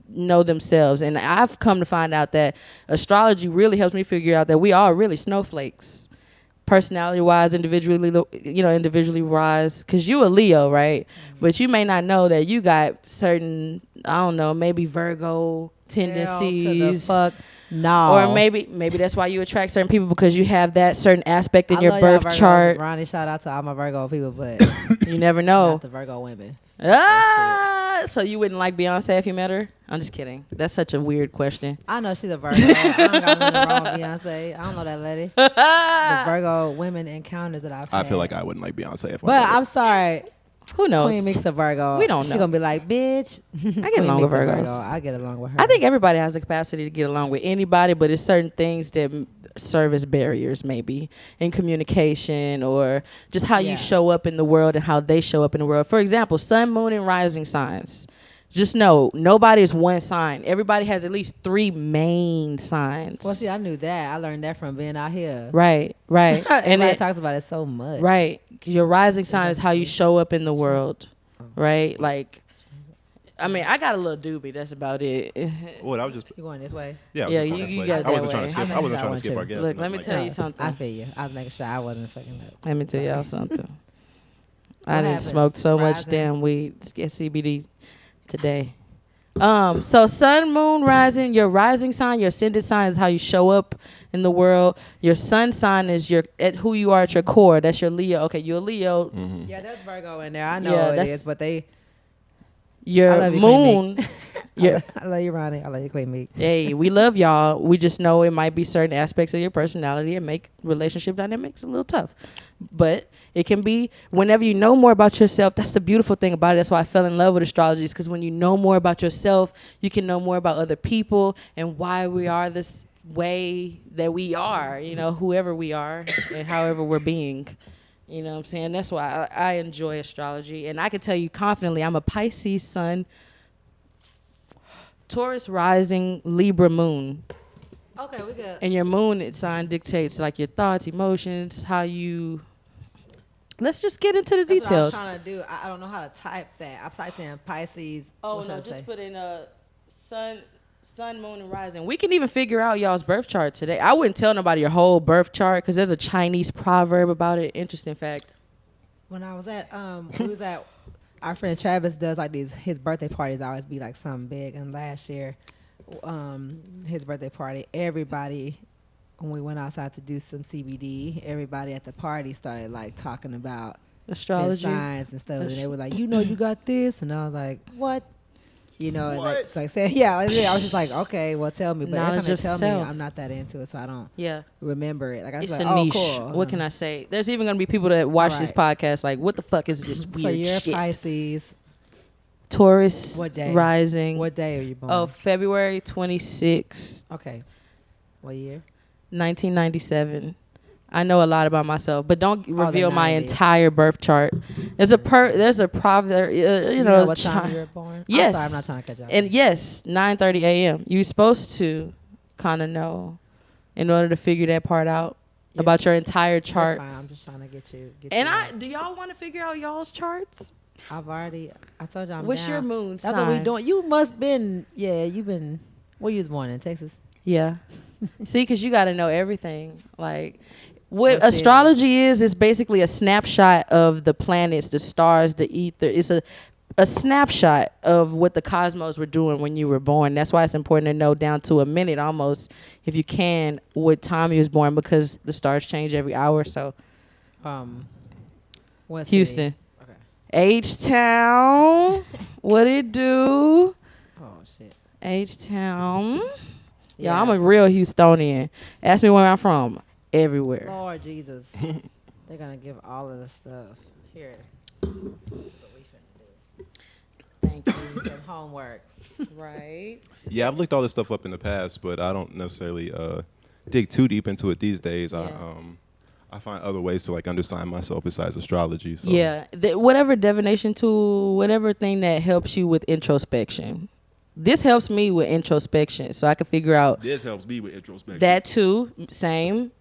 know themselves. And I've come to find out that astrology really helps me figure out that we are really snowflakes. Personality-wise, individually wise, because you a Leo, right? But you may not know that you got certain, I don't know, maybe Virgo tendencies. Hell to the fuck No. Or maybe that's why you attract certain people, because you have that certain aspect in your birth chart. Ronnie, shout out to all my Virgo people, but you never know. Not the Virgo women. So you wouldn't like Beyonce if you met her? I'm just kidding. That's such a weird question. I know she's a Virgo. I don't got nothing wrong with Beyonce. I don't know that lady. The Virgo women encounters that I've had. I feel like I wouldn't like Beyonce if I But I'm sorry. Who knows? Queen Meek's a Virgo. We don't know. She's going to be like, bitch. I get along with Virgos. I get along with her. I think everybody has the capacity to get along with anybody, but it's certain things that serve as barriers, maybe in communication, or just how you show up in the world and how they show up in the world. For example, sun, moon, and rising signs. Just know, nobody is one sign. Everybody has at least 3 main signs. Well, see, I knew that. I learned that from being out here. Right. And it talks about it so much. Right. Your rising sign is how you show up in the world. Right? Like, I mean, I got a little doobie. That's about it. What, I was just... You going this way? Yeah, you got that way. I wasn't trying to skip our guest. Look, let me tell you something. I feel you. I was making sure I wasn't fucking up. Let me tell y'all something. I didn't smoke so much damn weed. Get CBD today. So sun, moon, rising, your rising sign, your ascendant sign is how you show up in the world. Your sun sign is at who you are at your core. That's your Leo. Okay, you're a Leo. Mm-hmm. Yeah, there's Virgo in there. I know it is, but your moon. I love you, Ronnie. I love you, Queen Meek. Hey, we love y'all. We just know it might be certain aspects of your personality and make relationship dynamics a little tough. But it can be whenever you know more about yourself. That's the beautiful thing about it. That's why I fell in love with astrology, because when you know more about yourself, you can know more about other people and why we are this way that we are, whoever we are and however we're being. You know what I'm saying? That's why I enjoy astrology. And I can tell you confidently, I'm a Pisces sun, Taurus rising, Libra moon. Okay, we good. And your moon sign dictates like your thoughts, emotions, how you... Let's just get into the details. What I was trying to do. I don't know how to type that. I typed in Pisces. Oh, no, just put in sun, moon, and rising. We can even figure out y'all's birth chart today. I wouldn't tell nobody your whole birth chart because there's a Chinese proverb about it. Interesting fact. When I was at, our friend Travis does like his birthday parties always be like something big. And last year, his birthday party, everybody... When we went outside to do some CBD, everybody at the party started like talking about astrology signs and stuff, and they were like, you got this, and I was like, what? And like saying, yeah. I was just like, okay, well, tell me. But every time they tell me, I'm not that into it, so I don't remember it. Like it's a niche. Cool. What can I say? There's even gonna be people that watch this podcast like, what the fuck is this weird shit? So you're Pisces. Taurus. What day? Rising. What day are you born? Oh, February 26th. Okay. What year? 1997. I know a lot about myself, but don't reveal my entire birth chart. There's a proverb, you know what time you were born? Yes. I'm not trying to catch up. And yes, 9:30 a.m. You're supposed to kind of know in order to figure that part out about your entire chart. Fine. I'm just trying to get you. Do y'all want to figure out y'all's charts? I told you I'm What's down. your moon sign? That's what we doing. You must been, you've been, where you was born in, Texas? Yeah. See, because you got to know everything. Like, what astrology is basically a snapshot of the planets, the stars, the ether. It's a snapshot of what the cosmos were doing when you were born. That's why it's important to know down to a minute almost, if you can, what time you was born, because the stars change every hour or so. Houston. Okay. H-Town. What it do? Oh, shit. H-Town. Yeah, I'm a real Houstonian. Ask me where I'm from. Everywhere. Lord Jesus. They're going to give all of the stuff. Here. That's what we finna do. Thank you. Some homework. Right. Yeah, I've looked all this stuff up in the past, but I don't necessarily dig too deep into it these days. Yeah. I find other ways to like understand myself besides astrology. So. Yeah. Whatever divination tool, whatever thing that helps you with introspection. This helps me with introspection, so I can figure out. This helps me with introspection. That too, same.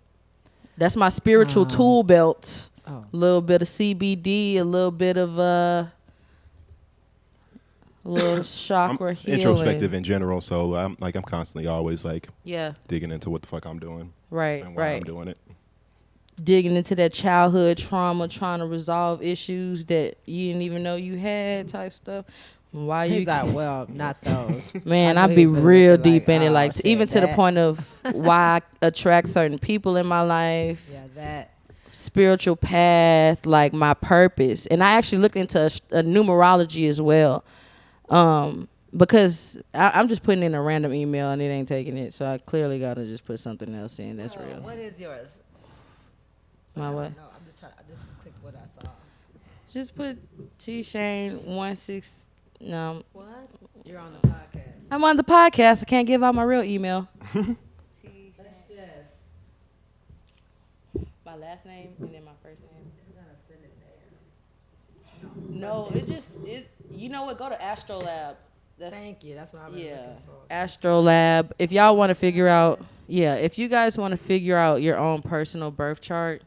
That's my spiritual tool belt. A little bit of CBD, a little bit of a little chakra healing. Introspective in general, so I'm constantly always like digging into what the fuck I'm doing. Right, and why I'm doing it. Digging into that childhood trauma, trying to resolve issues that you didn't even know you had, type stuff. Why He's you? like, well, not those. Man, I be real deep in it, like even to the point of why I attract certain people in my life. Yeah, that spiritual path, like my purpose. And I actually looked into a numerology as well, because I'm just putting in a random email and it ain't taking it, so I clearly gotta just put something else in. That's real. What is yours? My what? No, I'm just trying. I just clicked what I saw. Just put T Shane 16. No. What? You're on the podcast. I'm on the podcast. I can't give out my real email. My last name and then my first name. It's gonna send it there. No, it you know what? Go to Astrolab. Thank you. That's what I'm looking for. Astrolab. If y'all want to figure out, if you guys want to figure out your own personal birth chart.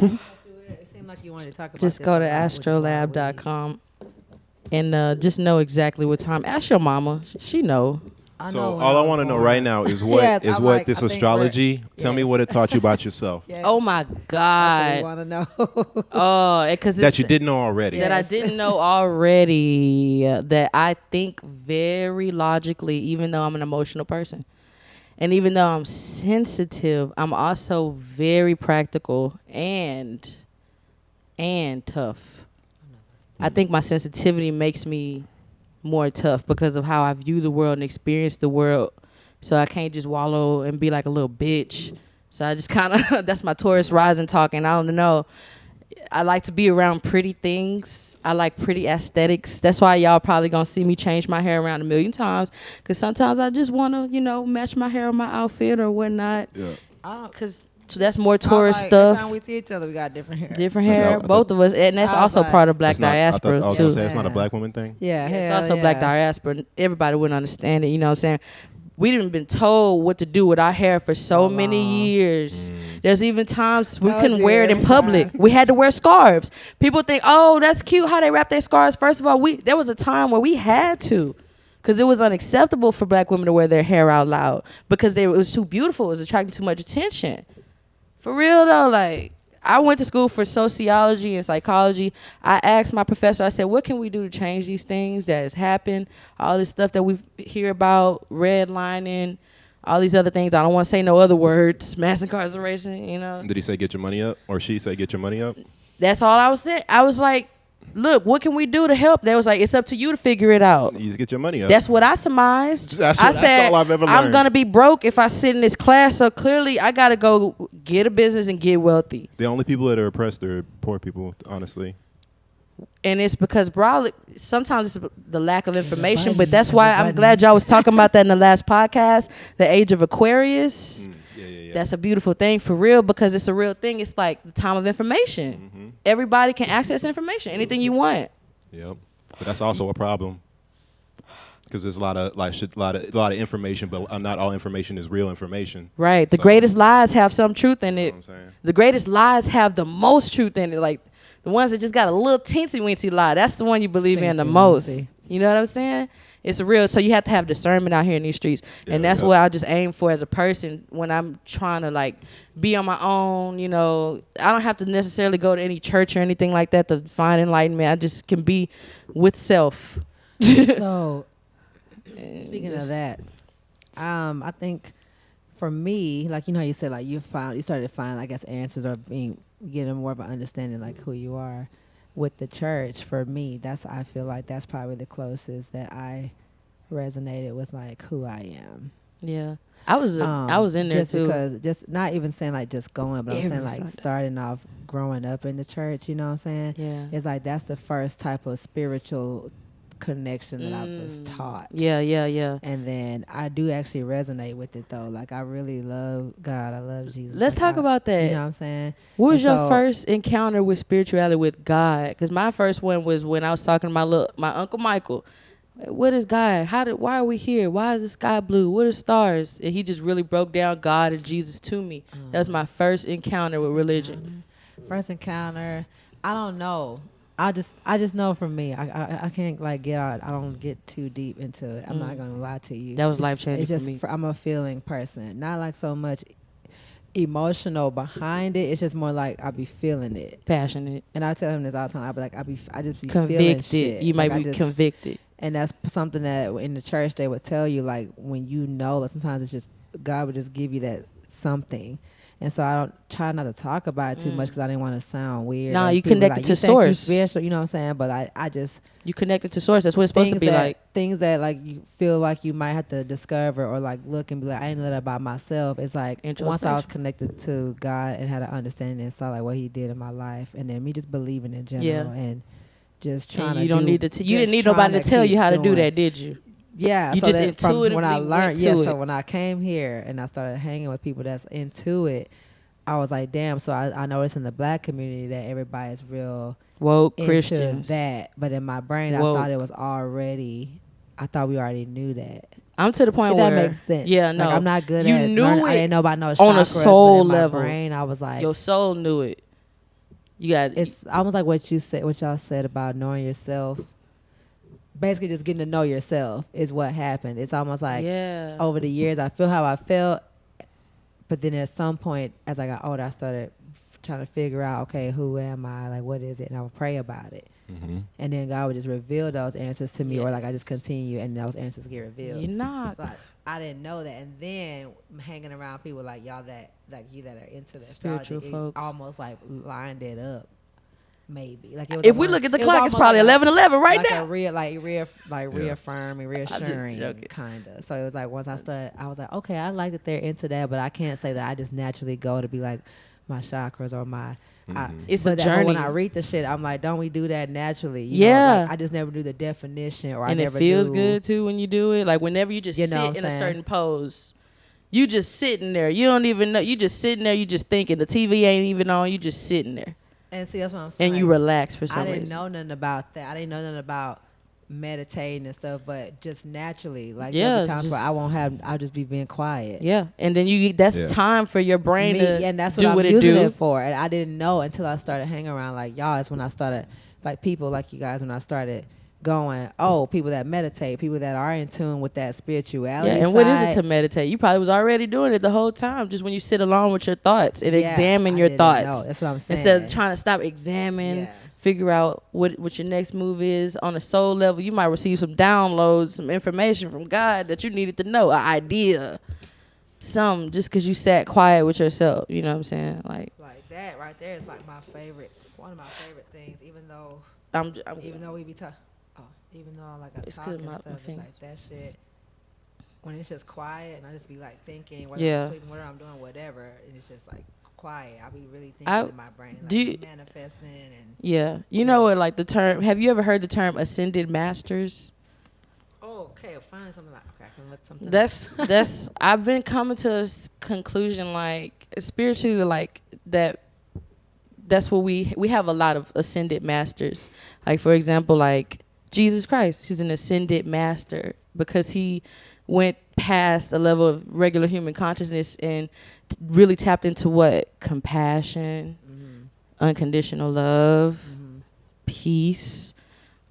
It seemed like you wanted to talk about just go to astrolab.com and just know exactly what time. Ask your mama. She know. So all I want to know right now is what this astrology. Tell me what it taught you about yourself. Yes. Oh my God! I want to know. Oh, because that you didn't know already. That I didn't know already. That I think very logically, even though I'm an emotional person, and even though I'm sensitive, I'm also very practical and tough. I think my sensitivity makes me more tough because of how I view the world and experience the world. So I can't just wallow and be like a little bitch. So I just kind of, that's my Taurus rising talking. I don't know. I like to be around pretty things. I like pretty aesthetics. That's why y'all probably going to see me change my hair around 1,000,000 times. Because sometimes I just want to, match my hair with my outfit or whatnot. Yeah. Because that's more Taurus stuff. Every time we see each other, we got different hair. Different hair, both of us. And that's also part of black diaspora, too. It's not a black woman thing? Yeah, it's also black diaspora. Everybody wouldn't understand it, you know what I'm saying? We didn't been told what to do with our hair for so many years. There's even times we couldn't wear it in public. We had to wear scarves. People think, oh, that's cute how they wrap their scarves. First of all, there was a time where we had to. Because it was unacceptable for black women to wear their hair out loud. Because it was too beautiful. It was attracting too much attention. For real, though, like, I went to school for sociology and psychology. I asked my professor, I said, what can we do to change these things that has happened? All this stuff that we hear about, redlining, all these other things. I don't want to say no other words, mass incarceration, Did he say get your money up? Or she say get your money up? That's all I was saying. I was like, look, what can we do to help? They was like, it's up to you to figure it out. You just get your money up. That's what I surmised. That's all I've ever learned. I'm going to be broke if I sit in this class, so clearly I got to go get a business and get wealthy. The only people that are oppressed are poor people, honestly. And it's because probably sometimes it's the lack of information, but that's why I'm glad y'all was talking about that in the last podcast, the Age of Aquarius. That's a beautiful thing for real because it's a real thing. It's like the time of information. Mm-hmm. Everybody can access information, anything you want. Yep, but that's also a problem because there's a lot of information, but not all information is real information. Right. The greatest lies have some truth in it. You know what I'm saying? The greatest lies have the most truth in it. Like the ones that just got a little teensy-weensy lie. That's the one you believe in the most. You know what I'm saying? It's real. So you have to have discernment out here in these streets. And that's what I just aim for as a person when I'm trying to like be on my own, I don't have to necessarily go to any church or anything like that to find enlightenment. I just can be with self. So speaking of that, I think for me, like, how you said, like you started to find, I guess, answers or getting more of an understanding like who you are. With the church, for me, I feel like that's probably the closest that I resonated with, like who I am. Yeah, I was in there just too. Because just not even saying like just going, but I'm saying like starting off growing up in the church. You know what I'm saying? Yeah, it's like that's the first type of spiritual connection that I was taught. Yeah. And then I do actually resonate with it though. Like I really love God. I love Jesus. Let's talk about that. You know what I'm saying? What was your first encounter with spirituality with God? Because my first one was when I was talking to my Uncle Michael. What is God? Why are we here? Why is the sky blue? What are stars? And he just really broke down God and Jesus to me. That was my first encounter with religion. First encounter, I don't know. I just know from me, I can't like get out. I don't get too deep into it. I'm not gonna lie to you. That was life changing for me. I'm a feeling person, not like so much emotional behind it. It's just more like I be feeling it, passionate. And I tell him this all the time. I be like, I just be convicted. Feeling shit. You might be convicted. And that's something that in the church they would tell you, like when you know that sometimes it's just God would just give you that something. And so I don't try not to talk about it too much because I didn't want to sound weird. No, you connected like, to source. Spiritual, you know what I'm saying? But I just... You connected to source. That's what it's supposed to be like. Things that like you feel like you might have to discover or like look and be like, I didn't know that about myself. It's like once I was connected to God and had an understanding and saw like what he did in my life. And then me just believing in general and just trying you don't need to... You didn't need nobody to tell you how to do that, did you? Yeah, you so just intuitively when I learned. So when I came here and I started hanging with people that's into it, I was like, damn. So I noticed in the black community that everybody's real woke into Christians. That, but in my brain, woke. I thought it was already. I thought we already knew that. I'm to the point where that makes sense. Yeah, no, like, I'm not good you at. Knew learning. it I didn't know about no chakras, on a soul level. My brain, I was like, your soul knew it. You got. It's almost like what you said, what y'all said about knowing yourself. Basically, just getting to know yourself is what happened. It's almost like over the years, I feel how I felt. But then at some point, as I got older, I started trying to figure out, okay, who am I? Like, what is it? And I would pray about it. Mm-hmm. And then God would just reveal those answers to me, or like I just continue and those answers get revealed. You're not. So I didn't know that. And then hanging around people like y'all that, like you that are into the spiritual folks, almost like lined it up. Maybe like it was if we look at the clock, it's probably 11:11 right like now. Reaffirming, reassuring, kind of. So it was like once I started, I was like, okay, I like that they're into that, but I can't say that I just naturally go to be like my chakras or my. It's a journey. When I read the shit, I'm like, don't we do that naturally? You know, like I just never do the definition, or and I never. It feels good too when you do it. Like whenever you just sit in a certain pose. You just sitting there. You don't even know. You just sitting there. You just thinking. The TV ain't even on. You just sitting there. And see, that's what I'm saying. And you relax for some reason. I didn't know nothing about that. I didn't know nothing about meditating and stuff, but just naturally, like there'll be times where I'll just be being quiet. Yeah, and then that's time for your brain to and that's do what I'm using it for. And I didn't know until I started hanging around like y'all. It's when I started, like people like you guys, when I started going, people that meditate, people that are in tune with that spirituality. Yeah, and side. what is it to meditate? You probably was already doing it the whole time, just when you sit alone with your thoughts and examine your thoughts. Know. That's what I'm saying. Instead of trying to stop, examine, figure out what your next move is on a soul level. You might receive some downloads, some information from God that you needed to know, an idea, some just because you sat quiet with yourself. You know what I'm saying? Like that right there is like my favorite, one of my favorite things. Even though we be talking. Even though like I talk and stuff, it's like that shit. When it's just quiet and I just be like thinking, whether I'm sleeping, whether I'm doing whatever, and it's just like quiet. I be really thinking in my brain, like manifesting and. You know what? Like the term. Have you ever heard the term ascended masters? Oh, okay. Find something like I can look something. That's. I've been coming to a conclusion like spiritually like that. That's what we have a lot of ascended masters. Like for example, like. Jesus Christ, he's an ascended master because he went past the level of regular human consciousness and really tapped into what? Compassion, unconditional love, peace,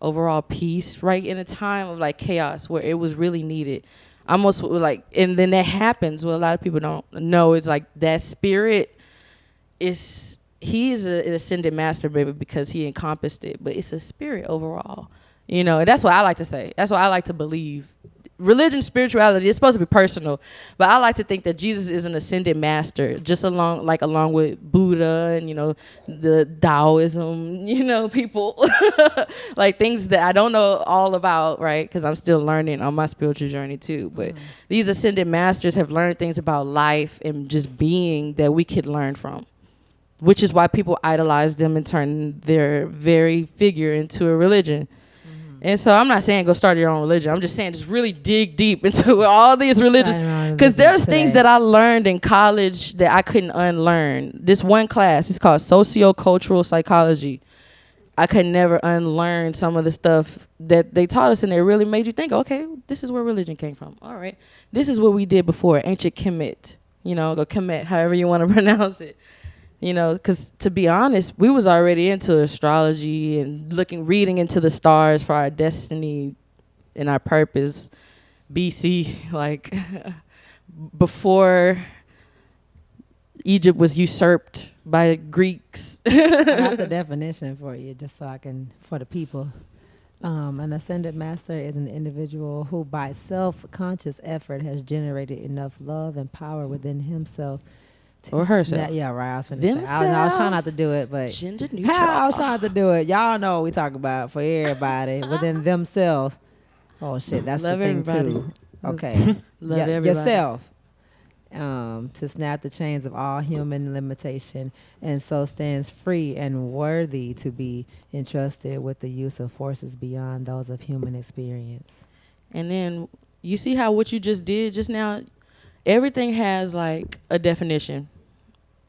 overall peace, right? In a time of like chaos where it was really needed. Almost like, and then that happens. What a lot of people don't know is like that spirit is, he is an ascended master, baby, because he encompassed it, but it's a spirit overall. You know, and that's what I like to say. That's what I like to believe. Religion, spirituality, it's supposed to be personal. But I like to think that Jesus is an ascended master, just along with Buddha and, you know, the Taoism, you know, people. Like things that I don't know all about, right? Because I'm still learning on my spiritual journey too. But these ascended masters have learned things about life and just being that we could learn from. Which is why people idolize them and turn their very figure into a religion. And so I'm not saying go start your own religion. I'm just saying just really dig deep into all these religions. Because there's things that I learned in college that I couldn't unlearn. This one class, it's called Sociocultural Psychology. I could never unlearn some of the stuff that they taught us, and it really made you think, okay, this is where religion came from. All right. This is what we did before, ancient Kemet. You know, go Kemet, however you want to pronounce it. You know, because to be honest, we was already into astrology and reading into the stars for our destiny and our purpose BC, like before Egypt was usurped by Greeks. I got the definition for you, just so I can, for the people. An ascended master is an individual who, by self-conscious effort, has generated enough love and power within himself or herself. Yeah, right. I was finna say. I was trying not to do it, but gender neutral. I was trying to do it. Y'all know what we talk about for everybody within themselves. Oh shit, that's love the thing everybody. too. Okay, love everybody. Yourself. To snap the chains of all human limitation, and so stands free and worthy to be entrusted with the use of forces beyond those of human experience. And then you see how what you just did just now, everything has like a definition.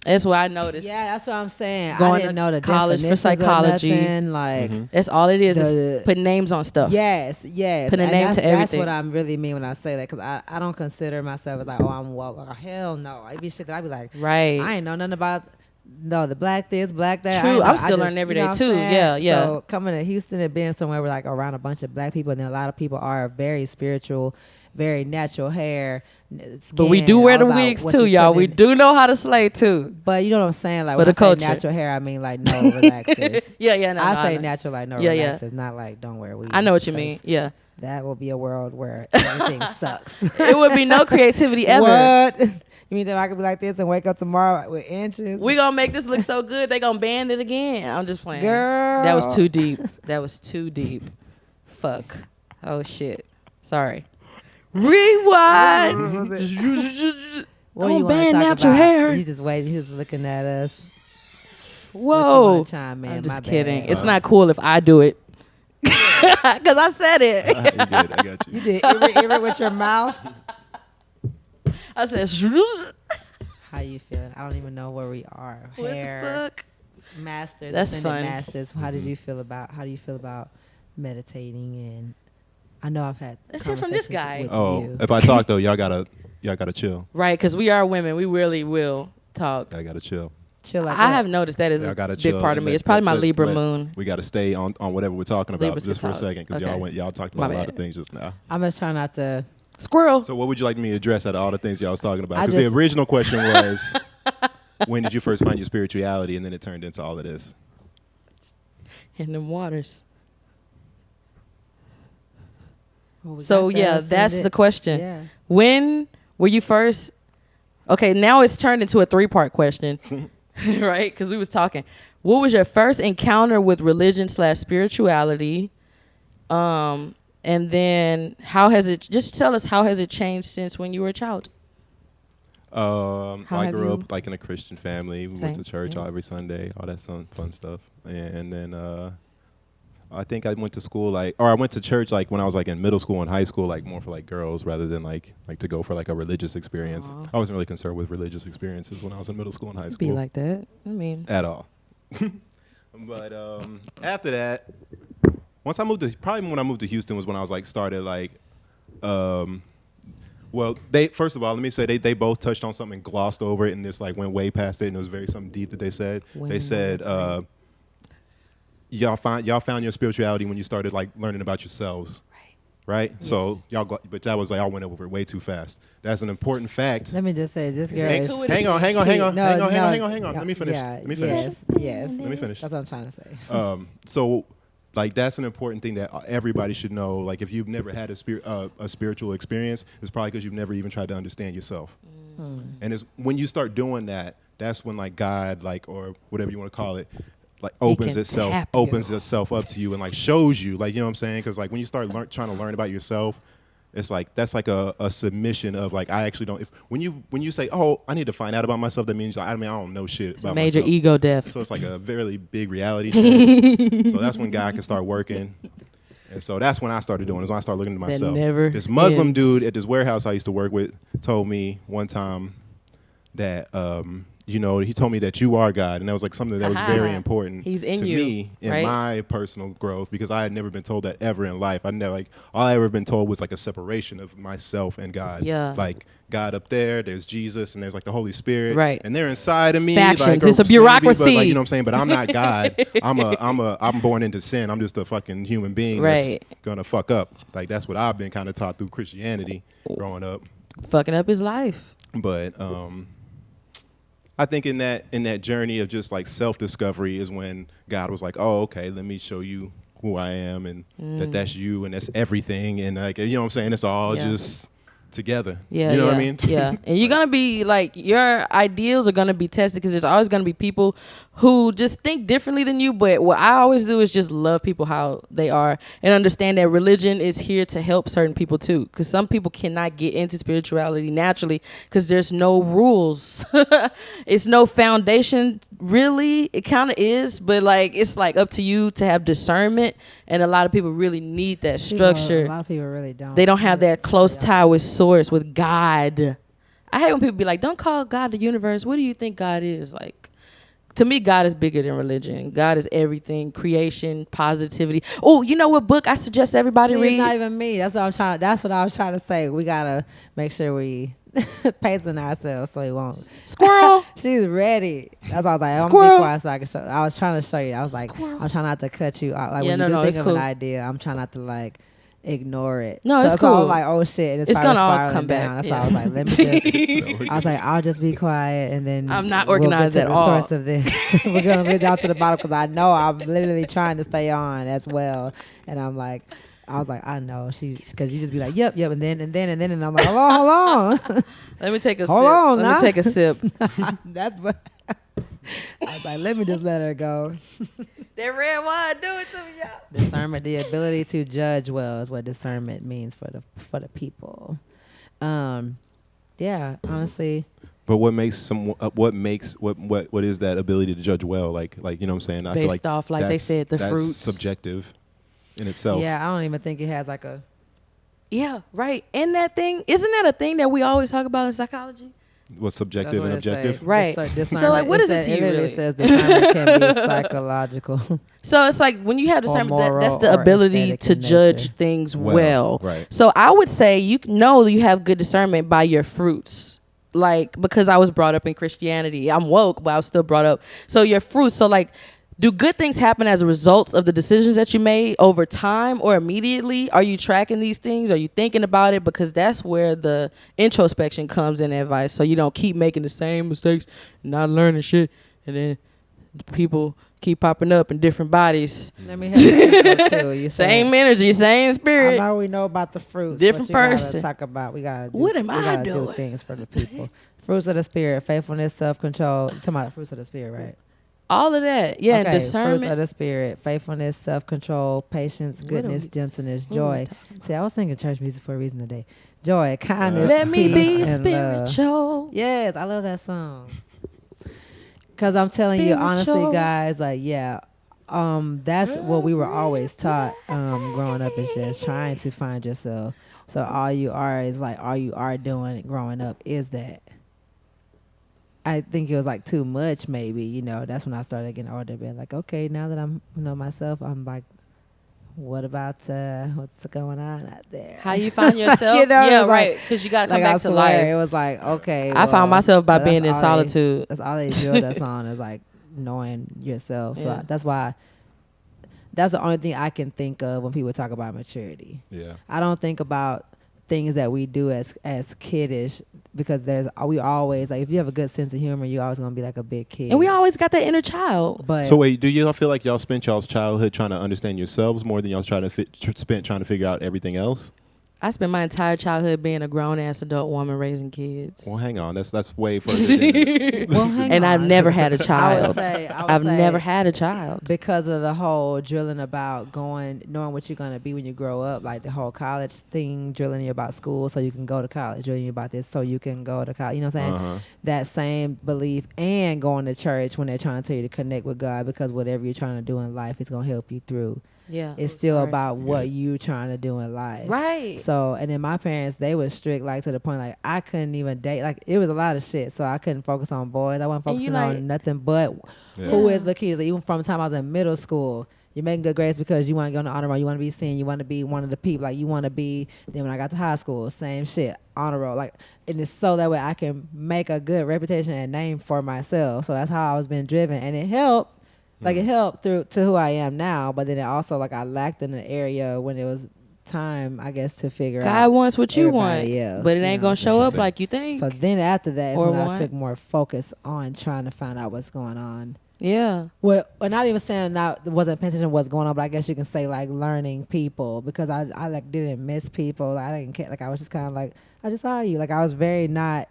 That's what I noticed. Yeah, that's what I'm saying. Going I didn't know the college for psychology. Like that's all it is put names on stuff. Yes. Put a and name to everything. That's what I really mean when I say that, because I don't consider myself as like, oh, I'm woke. Oh, hell no. I'd be shit that I'd be like, right. I ain't know nothing about the black this, black that. True. I'm still learning every day too. Yeah. So coming to Houston and being somewhere where like around a bunch of black people, and then a lot of people are very spiritual, very natural hair. Skin, but we do wear the wigs too, y'all. We do know how to slay too. But you know what I'm saying? Like when I say natural hair, I mean like no relaxers. No, I say natural, like no relaxers, not like don't wear wigs. I know what you mean. Yeah. That will be a world where everything sucks. It would be no creativity ever. What? You mean that I could be like this and wake up tomorrow with inches? We gonna make this look so good, they gonna ban it again. I'm just playing. Girl. That was too deep. That was too deep. Fuck. Oh shit. Sorry. Rewind. Don't ban natural hair. You just waiting. He was looking at us. Whoa. Chime in? I'm just kidding. It's not cool if I do it. Because I said it. You did. I got you. You did. Ever with your mouth. I said. How you feeling? I don't even know where we are. What hair. the fuck? Masters. That's fun. Masters. How do you feel about meditating? And I know I've had. Let's hear from this guy. You. If I talk though, y'all gotta chill. Right, because we are women. We really will talk. I gotta chill. Chill like I have noticed that is a big part of me. It's probably my Libra moon. We got to stay on whatever we're talking about Libras just for a second, because y'all talked about a lot of things just now. I'm just trying not to. Squirrel. So what would you like me to address out of all the things y'all was talking about? Because the original question was, when did you first find your spirituality? And then it turned into all of this. In them waters. So yeah, that's the question. Yeah. When were you first? Okay, now it's turned into a 3-part question, right? Because we was talking. What was your first encounter with religion/spirituality? And then how has it? Just tell us, how has it changed since when you were a child? I grew up like in a Christian family. We went to church every Sunday, all that fun stuff, and then. I think I went to school I went to church like when I was like in middle school and high school, like more for like girls rather than like to go for like a religious experience. Aww. I wasn't really concerned with religious experiences when I was in middle school and high school. Be like that. I mean, at all. But after that, once I moved to when I moved to Houston was when I was like started like, well, first of all, let me say they both touched on something and glossed over it and just like went way past it, and it was very something deep that they said. They said. Y'all found your spirituality when you started like learning about yourselves, right? Yes. So but that was like I went over it way too fast. That's an important fact. Let me just say, this girl. Hang on. Let me finish. Yeah, Let me finish. Yes. Let me finish. That's what I'm trying to say. So, like that's an important thing that everybody should know. Like if you've never had a spiritual experience, it's probably because you've never even tried to understand yourself. And it's when you start doing that, that's when like God, like or whatever you want to call it. Like opens itself up to you and like shows you, like, you know what I'm saying? Because like when you start trying to learn about yourself, it's like that's like a submission of like I actually don't. When you say, oh, I need to find out about myself, that means like, I don't know shit about major myself. Ego death. So it's like a very big reality check. So that's when God can start working. And so that's when I started doing. Is when I started looking at myself. This Muslim dude at this warehouse I used to work with told me one time that. He told me that you are God, and that was like something that was very important to me in my personal growth, because I had never been told that ever in life. All I ever been told was like a separation of myself and God. Yeah. Like God up there, there's Jesus, and there's like the Holy Spirit, right? And they're inside of me. Factions. Like, it's a bureaucracy. But, like, you know what I'm saying? But I'm not God. I'm born into sin. I'm just a fucking human being that's gonna fuck up. Like that's what I've been kind of taught through Christianity growing up. Fucking up his life. But I think in that journey of just like self-discovery is when God was like, oh, okay, let me show you who I am and that's you and that's everything. And like, you know what I'm saying? It's all just together. Yeah, you know what I mean? Yeah. And you're going to be like, your ideals are going to be tested because there's always going to be people who just think differently than you. But what I always do is just love people how they are and understand that religion is here to help certain people too. Because some people cannot get into spirituality naturally because there's no rules. It's no foundation, really. It kind of is, but like it's like up to you to have discernment. And a lot of people really need that structure. A lot of people really don't. They don't have that close tie with source, with God. I hate when people be like, don't call God the universe. What do you think God is? Like, to me, God is bigger than religion. God is everything, creation, positivity. Oh, you know what book I suggest everybody read? It's not even me. That's what I was trying to say. We gotta make sure we pacing ourselves so he won't. Squirrel. She's ready. That's why I was like, Squirrel. I'm be quiet so I can show. I was trying to show you. I was Squirrel. Like, I'm trying not to cut you out. Like when you think of an idea, I'm trying not to like ignore it. No, it's cool. So I was like, oh shit, and it's gonna all come down. back. That's why I was like, let me just. I was like, I'll just be quiet, and then I'm not organized at all. Source of this. We're gonna get down to the bottom because I know I'm literally trying to stay on as well, and I'm like. I was like, I know because you just be like, yep, and then, and I'm like, hold on. Let me take a hold sip. on, Let me take a sip. That's what. I was like, let me just let her go. That red wine, do it to me, y'all. Discernment, the ability to judge well, is what discernment means for the people. Yeah, honestly. But what makes what is that ability to judge well? Like you know what I'm saying? I Based feel like off, like they said, the fruits. Subjective in itself. Yeah, I don't even think it has like a. Yeah, right. And that thing, isn't that a thing that we always talk about in psychology? What's subjective and objective? Right. So like, what is it to you? It says discernment can be psychological. So it's like when you have discernment, that's the ability to judge things well. Right. So I would say you have good discernment by your fruits. Like, because I was brought up in Christianity. I'm woke, but I was still brought up. So your fruits. So like, do good things happen as a result of the decisions that you made over time or immediately? Are you tracking these things? Are you thinking about it? Because that's where the introspection comes in advice. So you don't keep making the same mistakes, not learning shit, and then people keep popping up in different bodies. Let me have you too. You same energy, same spirit. I know we know about the fruits. Different person. Talk about we gotta. What am I doing? Do things for the people. Fruits of the spirit, faithfulness, self-control. Talking about fruits of the spirit, right? All of that, yeah. Okay, and discernment. Fruits of the spirit, faithfulness, self-control, patience, goodness, gentleness, joy. See, I was singing church music for a reason today. Joy, kindness, let me peace, be spiritual. Yes, I love that song. Because I'm telling you, honestly, guys, like, yeah, that's what we were always taught growing up is just trying to find yourself. So all you are doing growing up is that. I think it was like too much, maybe, you know. That's when I started getting older, being like, okay, now that I'm myself, I'm like, what about what's going on out there? How you find yourself? You know, yeah, right. Because you got to come back to life. It was like, okay. I found myself by being in solitude. That's all they drilled us on is like knowing yourself. So that's why. That's the only thing I can think of when people talk about maturity. Yeah. I don't think about things that we do as kiddish because we always like if you have a good sense of humor you're always gonna be like a big kid and we always got that inner child. But so wait, do you all feel like y'all spent y'all's childhood trying to understand yourselves more than y'all trying to figure out everything else? I spent my entire childhood being a grown-ass adult woman raising kids. Well, hang on. That's way further than well, hang and on. I've never had a child. I've never had a child. Because of the whole drilling about knowing what you're going to be when you grow up, like the whole college thing, drilling you about school so you can go to college, drilling you about this so you can go to college. You know what I'm saying? Uh-huh. That same belief and going to church when they're trying to tell you to connect with God because whatever you're trying to do in life is going to help you through. Yeah, it's still about what you trying to do in life. Right. So, and then my parents, they were strict, like to the point, like I couldn't even date. Like it was a lot of shit. So I couldn't focus on boys. I wasn't focusing on nothing but who is Lakeita. Even from the time I was in middle school, you're making good grades because you want to go on the honor roll. You want to be seen. You want to be one of the people. Like you want to be. Then when I got to high school, same shit, honor roll. Like, and it's so that way I can make a good reputation and name for myself. So that's how I was being driven, and it helped. Like it helped through to who I am now, but then it also like I lacked in an area when it was time, I guess, to figure out. God wants what you want, else, but it ain't gonna show up like you think. So then after that is when I took more focus on trying to find out what's going on. Yeah. Well, not even saying I wasn't paying attention to what's going on, but I guess you can say like learning people, because I like didn't miss people. I didn't care. Like I was just kind of like, I just saw you. Like I was very not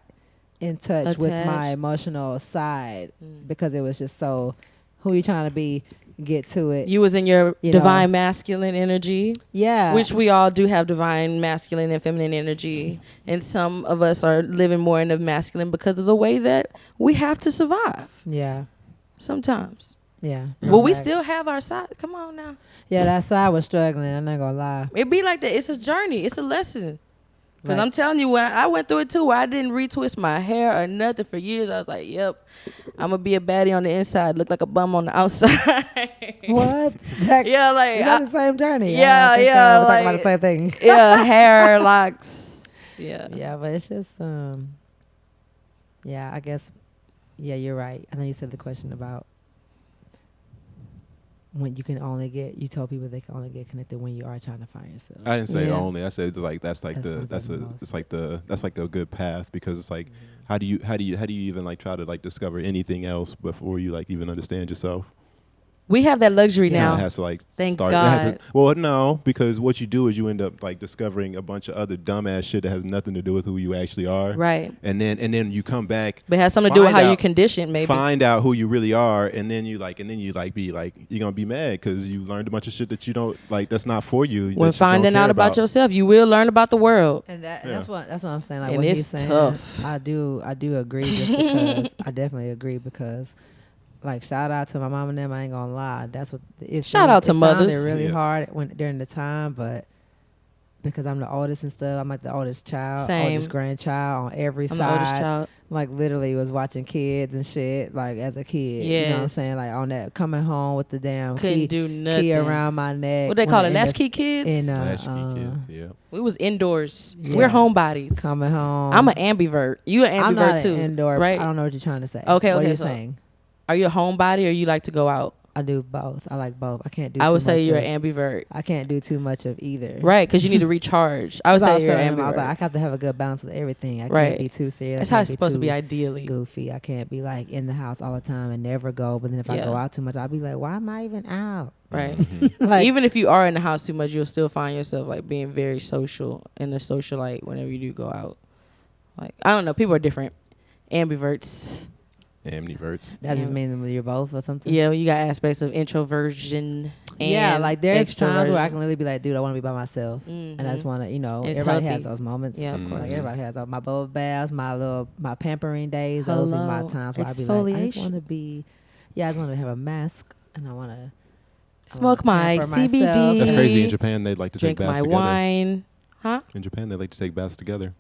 in touch with my emotional side because it was just so, who you trying to be, get to it. You was in your divine masculine energy. Yeah. Which we all do have divine masculine and feminine energy. And some of us are living more in the masculine because of the way that we have to survive. Yeah. Sometimes. Yeah. Well, we still have our side. Come on now. Yeah, that side was struggling. I'm not going to lie. It be like that. It's a journey. It's a lesson. Because I'm telling you, when I went through it too, where I didn't retwist my hair or nothing for years, I was like, yep, I'm going to be a baddie on the inside, look like a bum on the outside. What? Yeah, like. You got the same journey. Yeah, yeah. We're talking about the same thing. Yeah, hair, locks. Yeah. Yeah, but it's just, yeah, I guess, yeah, you're right. I know you said the question about when you can only get, you told people they can only get connected when you are trying to find yourself. I didn't say only. I said like that's like that's a good path, because it's like how do you even like try to like discover anything else before you like even understand yourself? We have that luxury now. It has to like Thank start. God. Well, no, because what you do is you end up like discovering a bunch of other dumbass shit that has nothing to do with who you actually are. Right. And then you come back. But it has something to do with how you conditioned, maybe. Find out who you really are, and then you be like you're gonna be mad because you learned a bunch of shit that you don't like. That's not for you. When finding out about yourself, you will learn about the world. And that's what I'm saying. Like, and what it's he's saying, tough. I do agree, just because I definitely agree, because. Like, shout out to my mom and them. I ain't gonna lie. That's what it. Shout out to mothers. It sounded really hard during the time, but because I'm the oldest and stuff, I'm like the oldest child, oldest grandchild on every side. I'm the oldest child. Like literally was watching kids and shit. Like as a kid, you know what I'm saying? Like on that, coming home with the damn key around my neck. What they call it? Latchkey kids. Latchkey kids. Yeah. We was indoors. Yeah. We're homebodies. Coming home. I'm an ambivert. You an ambivert I'm not too, an indoor, right? I don't know what you're trying to say. Okay. What are you saying? Are you a homebody or you like to go out? I do both. I like both. I can't do. I would say you're an ambivert. I can't do too much of either. Right, because you need to recharge. I would say you're an ambivert. I have to have a good balance with everything. I can't be too serious. That's how it's supposed to be ideally. Goofy. I can't be like in the house all the time and never go. But then if I go out too much, I'll be like, why am I even out? Right. Like, even if you are in the house too much, you'll still find yourself like being very social in the socialite whenever you do go out. Like, I don't know. People are different. Ambiverts. Ambiverts. That just means you're both or something? Yeah, you got aspects of introversion and like there's times where I can literally be like, dude, I want to be by myself. And I just want to, everybody has those moments. Yeah, of course. Like everybody has those. My bubble baths, my pampering days. Those are my times where I be like, I just want to be, I just want to have a mask and I want to smoke my CBD. Myself. That's crazy. In Japan, they like to take baths together. Drink my wine. Huh? In Japan, they like to take baths together.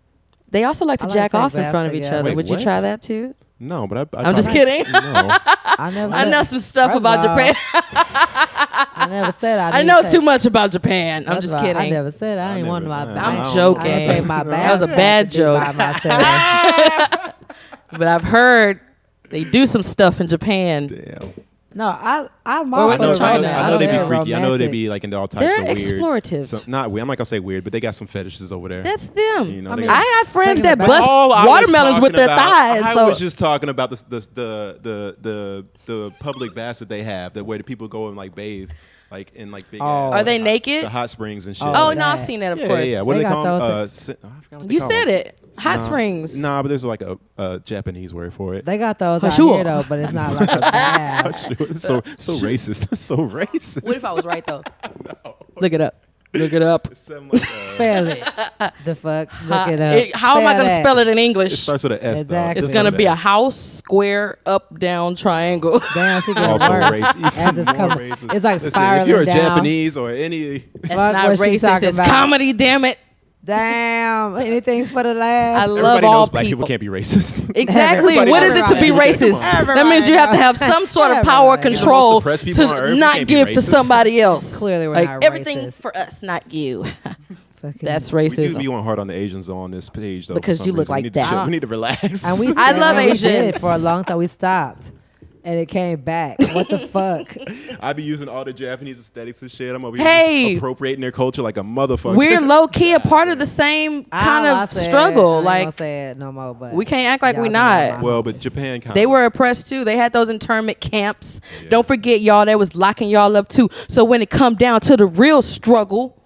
They also like to jack off in front of each other. Wait, Would you try that too? No, but I'm just kidding. No. I know some stuff about Japan. I never said I know too much about Japan. I'm just kidding. I never said I ain't want my. I'm joking. That was a bad joke. But I've heard they do some stuff in Japan. Damn. No, I'm I know they be freaky. I know they be like into all types of weird. They're explorative. Not weird. I'm not gonna say weird, but they got some fetishes over there. That's them. You know, I have friends that bust watermelons with their thighs. I was just talking about the public baths that they have, where the people go and like bathe. Like in like big ass, are they naked? The hot springs and shit. Oh no, I've seen that, of course. Yeah. What do they call them? You said it. Hot springs. Nah, but there's like a Japanese word for it. They got those out here though, but it's not like a bath. So racist. That's so racist. What if I was right though? No. Look it up. Look it up. Spell it. The fuck? Look it up. How am I going to spell it in English? It starts with an S, exactly. It's going to be a house, square, up, down, triangle. Damn, she getting also worse. As it's coming. It's like spiraling if you're a down. Japanese or any... It's not racist. It's comedy, damn it. Damn, anything for the laugh. I love Everybody all knows black people can't be racist. Exactly. What is it to be racist? That means you have to have some sort of power control to not give to somebody else. Clearly, we're like not everything racist. for us, not you. That's racism. We going hard on the Asians on this page though. Because you look like that. We need to relax. And I love Asians. For a long time, we stopped. and it came back. What the fuck? I be using all the Japanese aesthetics and shit. I'm over here just appropriating their culture like a motherfucker. We're low key a part of the same kind of struggle. I like don't say it no more, but we can't act like we not. Well, but Japan kind of. They were oppressed too. They had those internment camps. Yeah. Don't forget, y'all, they was locking y'all up too. So when it come down to the real struggle,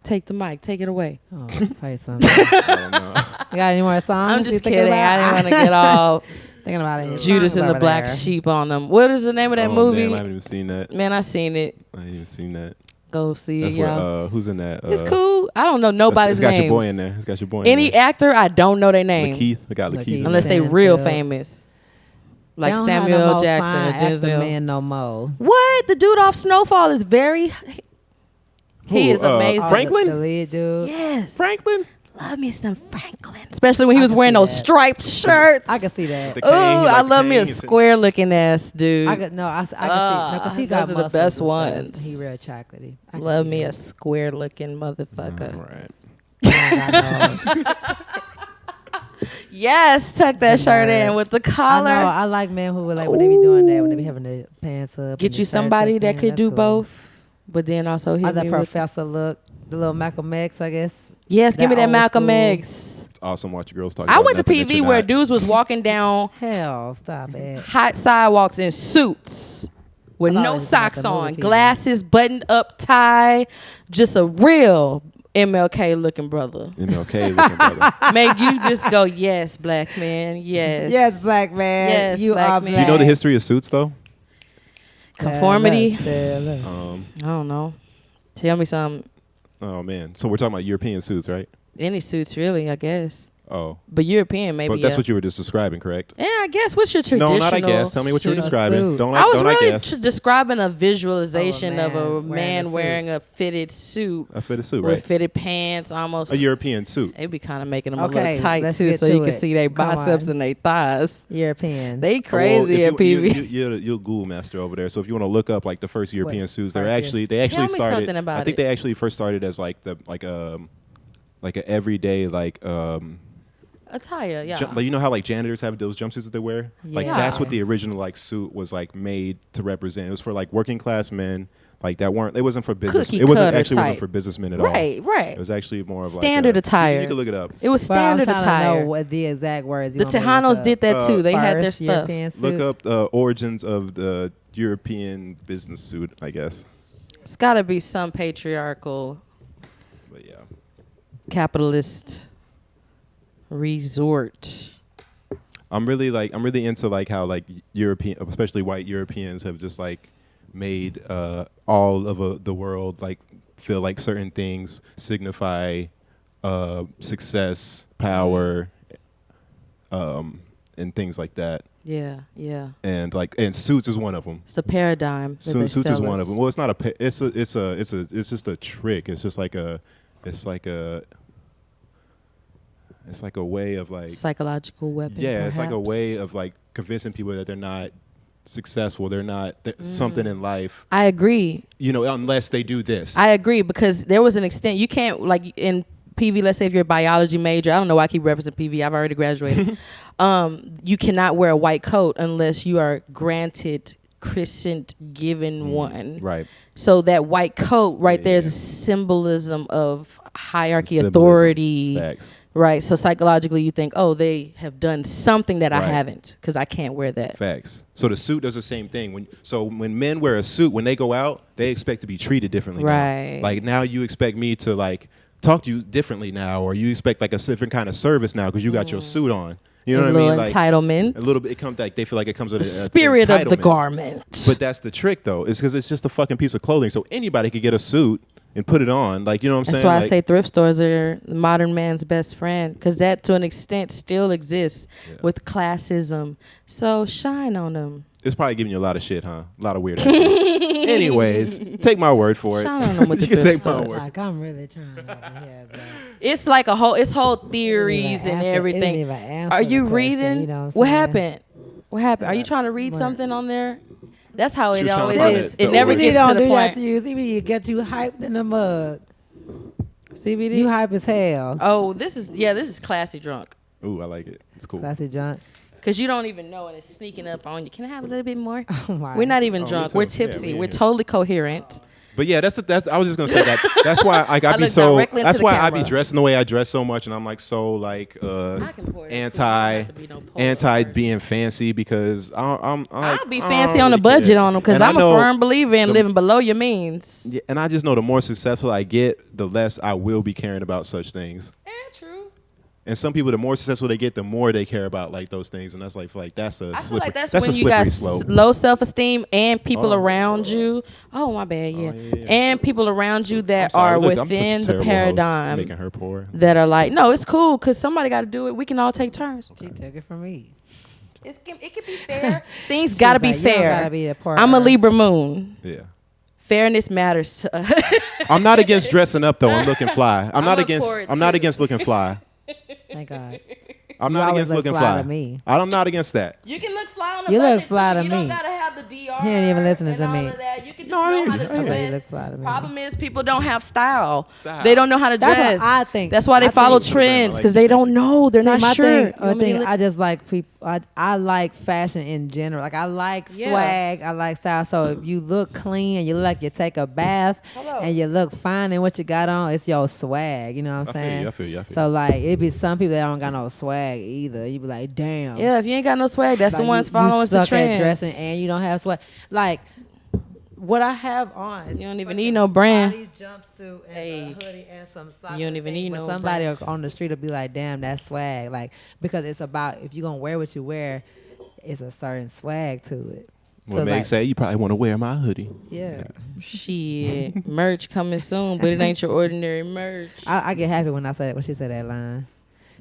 take the mic. Take it away. Oh, play something. I don't know. You got any more songs? I'm just kidding. I didn't want to get all thinking about it. Judas and the Black Sheep on them. What is the name of that movie? Damn, I haven't even seen that. Man, I seen it. I haven't even seen that. Go see That's it, y'all. Where, who's in that? It's cool. I don't know nobody's name. It's got your boy in there. It's got your boy in Any there. actor, I don't know their name. Lakeith. I got Lakeith. Unless they real famous. Like Samuel Jackson or Denzel. Man no more. What? The dude off Snowfall is very... He is amazing. Franklin? The lead dude. Yes. Franklin? Love me some Franklin. Especially when he was wearing those striped shirts. I can see that. Oh, I love me a square looking ass dude. I can see. No, because he got those are the best ones. He real chocolatey. Love me a square looking motherfucker. All right. Yes, tuck that shirt in with the collar. I know. I like men who like when they be doing that, when they be having their pants up. Get you somebody that could do both, but then also hit the me professor look, the little Malcolm X, I guess. Yes, give me that Malcolm X. It's awesome watching girls talk. I went to PV where dudes was walking down stop it. hot sidewalks in suits with no socks on, glasses buttoned up, tie, just a real MLK looking brother. MLK looking brother. Make you just go, yes, black man, yes. Yes, black man. Yes, you black are man. black. Do you know the history of suits though? Conformity. I don't know. Tell me something. Oh man, so we're talking about European suits, right? Any suits, really, I guess. Oh. But European, maybe. But that's what you were just describing, correct? Yeah, I guess. What's your traditional? No, not I guess. Tell me what you were describing. I was really describing a visualization of a man wearing a fitted suit. A fitted suit, right? With fitted pants, almost. A European suit. They be kind of making them a little tight, too, so you can see their biceps and their thighs. European. They crazy at PV. You're a Google master over there, so if you want to look up like the first European suits, they actually started. I think they actually first started as like an everyday attire, yeah. Like, you know how like janitors have those jumpsuits that they wear? Yeah. Like that's what the original like suit was like made to represent. It was for like working class men. Like that weren't. It wasn't for business. It wasn't for businessmen at all. Right. It was actually more of standard like attire. You can look it up. It was standard attire. Know what the exact words. The Tejanos did that too. They had their stuff. Look up the origins of the European business suit. I guess it's got to be some patriarchal. But yeah. Capitalist resort. I'm really into like how like European, especially white Europeans, have just like made all of the world like feel like certain things signify success, power, and things like that. Yeah. And suits is one of them. It's a paradigm. Suits is one of them. Well, it's not it's just a trick. It's like a way of like psychological weapon. Yeah, perhaps. It's like a way of like convincing people that they're not successful. They're not something in life. I agree. You know, unless they do this. I agree because there was an extent you can't like in PV. Let's say if you're a biology major, I don't know why I keep referencing PV. I've already graduated. You cannot wear a white coat unless you are granted, christened, given one. Right. So that white coat there is a symbolism of hierarchy, authority. Facts. Right. So psychologically you think, oh, they have done something that I haven't because I can't wear that. Facts. So the suit does the same thing. When men wear a suit, when they go out, they expect to be treated differently. Right. Now. Like now you expect me to like talk to you differently now, or you expect like a different kind of service now because you got your suit on. You know what I mean? Like entitlement. A little bit. It comes like they feel like it comes with the spirit of the garment. But that's the trick, though. It's because it's just a fucking piece of clothing. So anybody could get a suit and put it on. Like, you know what I'm saying? That's why I say thrift stores are the modern man's best friend, because that to an extent still exists with classism. So shine on them. It's probably giving you a lot of shit, huh? A lot of weird shit. Anyways, take my word for it. Shine on them with the thrift stores. Like, I'm really trying over here, bro. It's like it's whole theories and everything. Are you reading? You know what happened? What happened? Are you trying to read something on there? That's how it always is. It never gets to the point. CBD get you hyped in the mug. CBD? You hype as hell. Oh, this is classy drunk. Ooh, I like it. It's cool. Classy drunk. Because you don't even know, and it's sneaking up on you. Can I have a little bit more? Oh my. We're not even drunk. We're tipsy. Yeah, we're totally coherent. But yeah, that's I was just gonna say that. That's why I be so. That's why I be dressing the way I dress so much, and I'm like so like anti being fancy because I'm like, I'll be fancy on a budget on them because I'm a firm believer in living below your means. Yeah, and I just know the more successful I get, the less I will be caring about such things. True. And some people, the more successful they get, the more they care about like those things, and that's like that's a I feel slippery. like that's a when you got slope. low self-esteem and people around you. Oh my bad, yeah. And people around you that are within the paradigm. Making her poor. That are like, no, it's cool because somebody got to do it. We can all take turns. She took it from me. It can be fair. Things got to be fair. Gotta be I'm a Libra moon. Yeah. Fairness matters to us. I'm not against dressing up though and looking fly. I'm not against looking fly. Thank God. I'm not against looking fly. To me. I'm not against that. You can look fly on the You budget look fly to you me. don't gotta have the DR. He ain't even listening to and all me. of that. You can just know how to dress. You look fly to me. Problem is, people don't have style. They don't know how to That's dress. what I think. That's why they follow trends because they don't know. They're not sure. I just like people. I like fashion in general. Like I like swag. I like style. So if you look clean and you look like you take a bath and you look fine and what you got on, it's your swag. You know what I'm saying? I feel you. So like it be some people that don't got no swag either. You be like, damn. Yeah, if you ain't got no swag, that's like the ones following the trends. Dressing and you don't have swag. Like what I have on is you don't even need no brand. Body jumpsuit and a hoodie and some socks. You don't even need no somebody brand. on the street will be like, damn, that's swag. Like because it's about if you're gonna wear what you wear, it's a certain swag to it. What so Meg say, you probably want to wear my hoodie. Yeah. Shit. Merch coming soon, but it ain't your ordinary merch. I get happy when she said that line.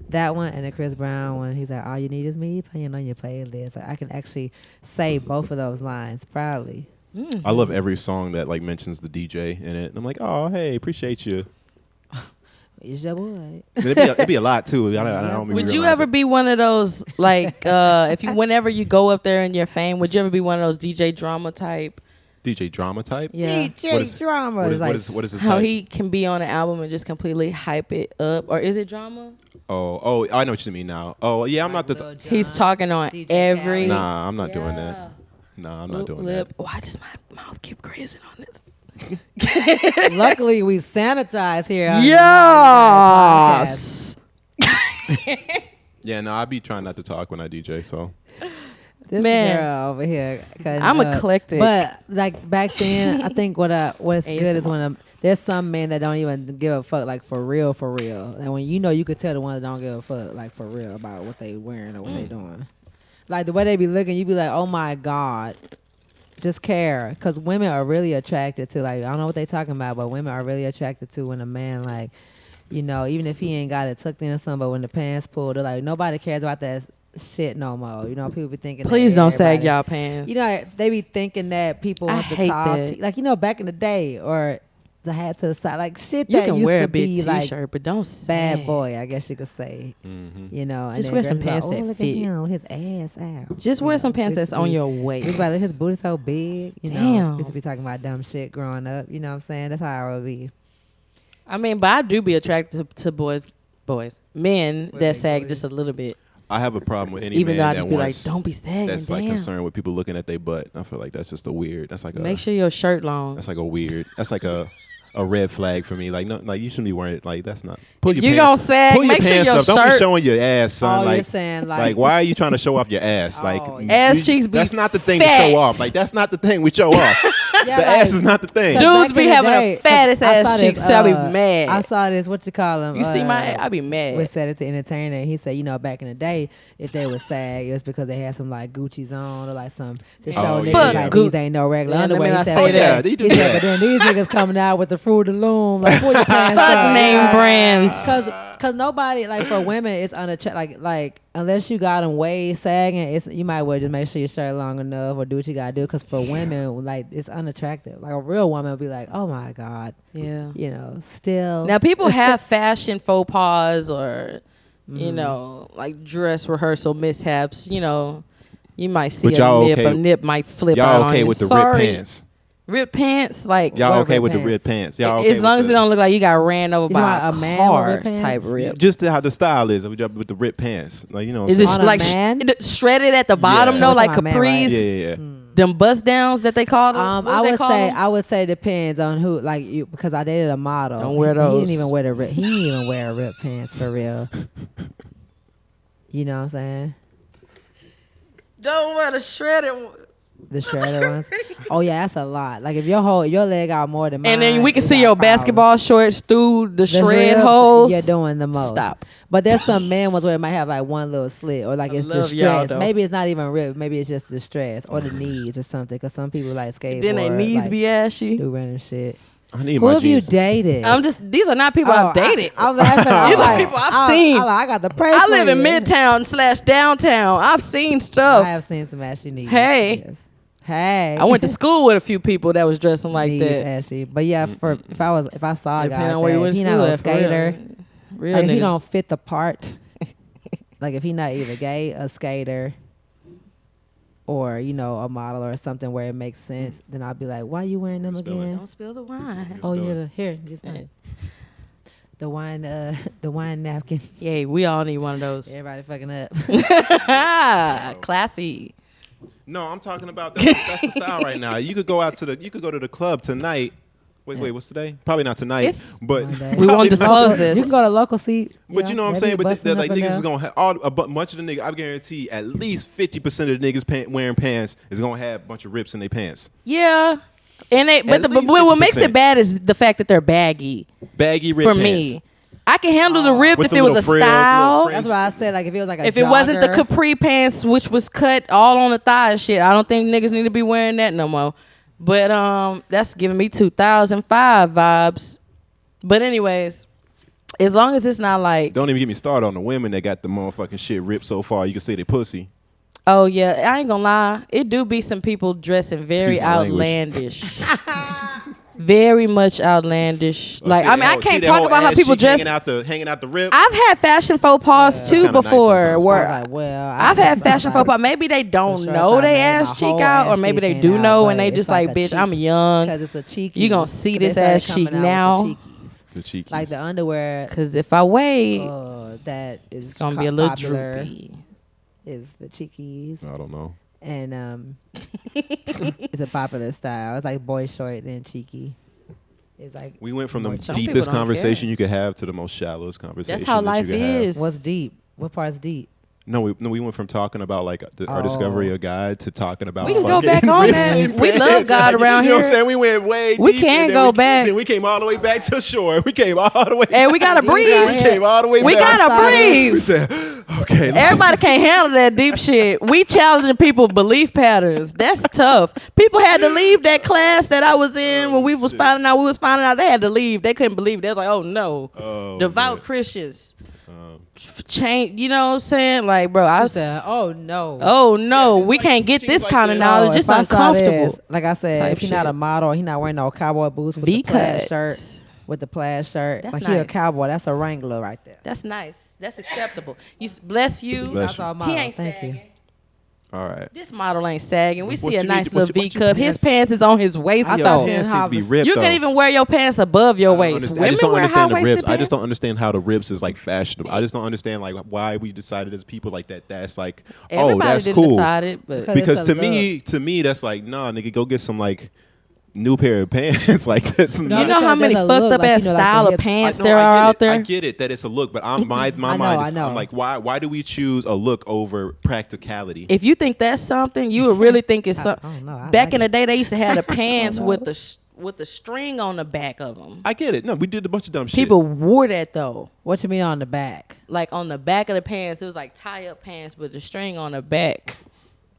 That one and the Chris Brown one, he's like, all you need is me playing on your playlist. Like, I can actually say both of those lines proudly. Mm-hmm. I love every song that like mentions the DJ in it. And I'm like, oh, hey, appreciate you. It's your boy. It'd be a lot too. I don't would you ever be one of those like whenever you go up there in your fame? Would you ever be one of those DJ drama type? DJ drama type? Yeah. DJ drama. What is this? How he can be on an album and just completely hype it up, or is it drama? Oh, I know what you mean now. Oh, yeah, I'm not the. He's talking on DJ every. Nah, I'm not doing that. Nah, I'm not doing that. Why does my mouth keep grazing on this? Luckily, we sanitize here. Yes. Yeah, no, I be trying not to talk when I DJ. So. This man over here. I'm eclectic. But like back then, I think what's good is when there's some men that don't even give a fuck, like for real. And when you could tell the ones that don't give a fuck, like for real about what they wearing or what they doing. Like the way they be looking, you be like, oh my God. Just care, because women are really attracted to, like, I don't know what they talking about, but women are really attracted to when a man, like, even if he ain't got it tucked in or something, but when the pants pulled, they're like, nobody cares about that shit no more. People be thinking, please don't sag y'all pants. They be thinking that people want to talk to, like, back in the day, or the hat to the side, like shit that you can used wear to a big be t-shirt, like but don't sag. Bad boy, I guess you could say. Mm-hmm. And just wear some pants that look fit. At him, his ass out. Just wear some pants that's on your waist. Everybody, his booty so big. Damn. Used to be talking about dumb shit growing up. You know what I'm saying? That's how I would be. I mean, but I do be attracted to men that sag just a little bit. I have a problem with any even man though I that just be like, wants, don't be sagging. that's like concerned with people looking at their butt. I feel like that's just a weird. That's like make sure your shirt long. That's like a weird. That's like a red flag for me. Like no, like you shouldn't be wearing it. Like that's not. Pull your you pants. Gonna sag? Pull your make pants sure your up. shirt. Don't be showing your ass, son. You're saying like why are you trying to show off your ass? Like ass cheeks be that's not the thing fat. to show off. Like that's not the thing we show off. The ass is not the thing. Dudes be having the fattest ass cheeks, so I be mad. I saw this. What you call him? You see my? I be mad. We said it to entertainer. He said, back in the day, if they would sag, it was because they had some like Gucci's on or like some to show niggas like these ain't no regular underwear. He said, they do that. But then these niggas coming out with the Fruit of the Loom, like pull your pants up. Name brands. Because nobody, like for women, it's unattractive. Like unless you got them way sagging, you might well just make sure your shirt long enough or do what you gotta do. Because for women, like it's unattractive. Like a real woman will be like, oh my God. Yeah. Still. Now people have fashion faux pas or, like dress rehearsal mishaps. You might see a nip. A nip might flip out on you. Y'all okay with the ripped pants? Ripped pants, like y'all okay with the ripped pants? Y'all okay as long as it don't look like you got ran over by a car type rip. Just how the style is with the ripped pants, like you know. Is it like shredded at the bottom though, like capris? Yeah. Them bust downs that they call them. I would say depends on who, like you, because I dated a model. Don't wear those. He didn't even wear ripped pants for real. You know what I'm saying? Don't wear the shredded one. The shredded ones. Oh yeah, that's a lot. Like if your leg out more than mine, and then we can see your basketball shorts through the shred holes. You're doing the most. Stop. But there's some men ones where it might have like one little slit, or like it's distressed. Maybe it's not even ripped. Maybe it's just distressed, or the knees or something. Because some people like skateboard. Then their knees like, be ashy. do random shit. I need Who my have jeans. you dated? These are not people I've dated. I'm laughing. These are people I've seen. I got the price. I live in Midtown / downtown. I've seen stuff. I have seen some ashy knees. Hey. Yes. Hey, I went to school with a few people that was dressing like that. Ashy. But yeah, if I saw a guy where like that, he not a skater. Real like if he don't fit the part, like if he not either gay, a skater, or a model or something where it makes sense, then I'll be like, why you wearing them again? Don't spill the wine. Oh yeah, here, the wine napkin. Yeah, we all need one of those. Everybody fucking up. Classy. No, I'm talking about that's the style right now. You could go to the club tonight. Wait, what's today? Probably not tonight, but we won't disclose this. You can go to local seat. But you know what I'm saying? But like niggas is gonna have a bunch of the niggas. I guarantee at least 50% of the niggas wearing pants is gonna have a bunch of rips in their pants. Yeah, and but what makes it bad is the fact that they're baggy. Baggy ripped for pants. me. I can handle the rip if it was a frill, style. That's why I said like if it was like if it wasn't the capri pants which was cut all on the thigh and shit. I don't think niggas need to be wearing that no more. But that's giving me 2005 vibes. But anyways, as long as it's not like don't even get me started on the women that got the motherfucking shit ripped so far you can see they pussy. Oh yeah, I ain't gonna lie. It do be some people dressing very outlandish. Very much outlandish. Like I can't talk about how people dress. Hanging out the rib. I've had fashion faux pas too before. Nice where I've had fashion faux pas. Maybe they don't know they ass cheek out, or maybe they do know and they just like, bitch, I'm young. Because it's a cheeky. You gonna see this ass cheek now? The cheekies. Like the underwear. Because if I wait, that is it's gonna be a little droopy. Is the cheekies. I don't know. And it's a popular style. It's like boy short then cheeky. It's like we went from the deepest conversation you could have to the most shallowest conversation. That's how life is. What's deep? What part's deep? No, we went from talking about like our discovery of God to talking about. We can go back on that. We love God around here. You know what I'm saying? We went way deep. We can't go back. Then we came all the way back to shore. We came all the way. And we gotta breathe. We came all the way. We back. gotta breathe. We said, okay. Everybody can't handle that deep shit. We challenging people's belief patterns. That's tough. People had to leave that class that I was in when we was finding out. They had to leave. They couldn't believe it. They was like, oh no, devout Christians. Change, you know what I'm saying? Like, bro, I said, oh no, we can't get this kind of knowledge. It's uncomfortable. Like I said, if you're not a model, he's not wearing no cowboy boots with the plaid shirt. With the plaid shirt, that's like nice. He a cowboy. That's a Wrangler right there. That's nice. That's acceptable. Bless you. Bless you. He ain't Thank sagging. you. All right. This model ain't sagging. We see a nice little V cup. His pants is on his waist though. Pants need to be ripped, you can even wear your pants above your waist. I just don't understand the ribs. Pants. I just don't understand how the ribs is like fashionable. I just don't understand like why we decided as people like that. That's like, that's cool. Decided, but because to me, that's like, nah, nigga, go get some like new pair of pants. Like that's not. You know how many fucked up ass style of pants there are out there? I get it that it's a look, but my mind is, I'm like, why do we choose a look over practicality? If you think that's something, you would really think it's something. Back in the day, they used to have the pants with the string on the back of them. I get it. No, we did a bunch of dumb shit. People wore that though. What you mean on the back? Like on the back of the pants, it was like tie up pants with the string on the back.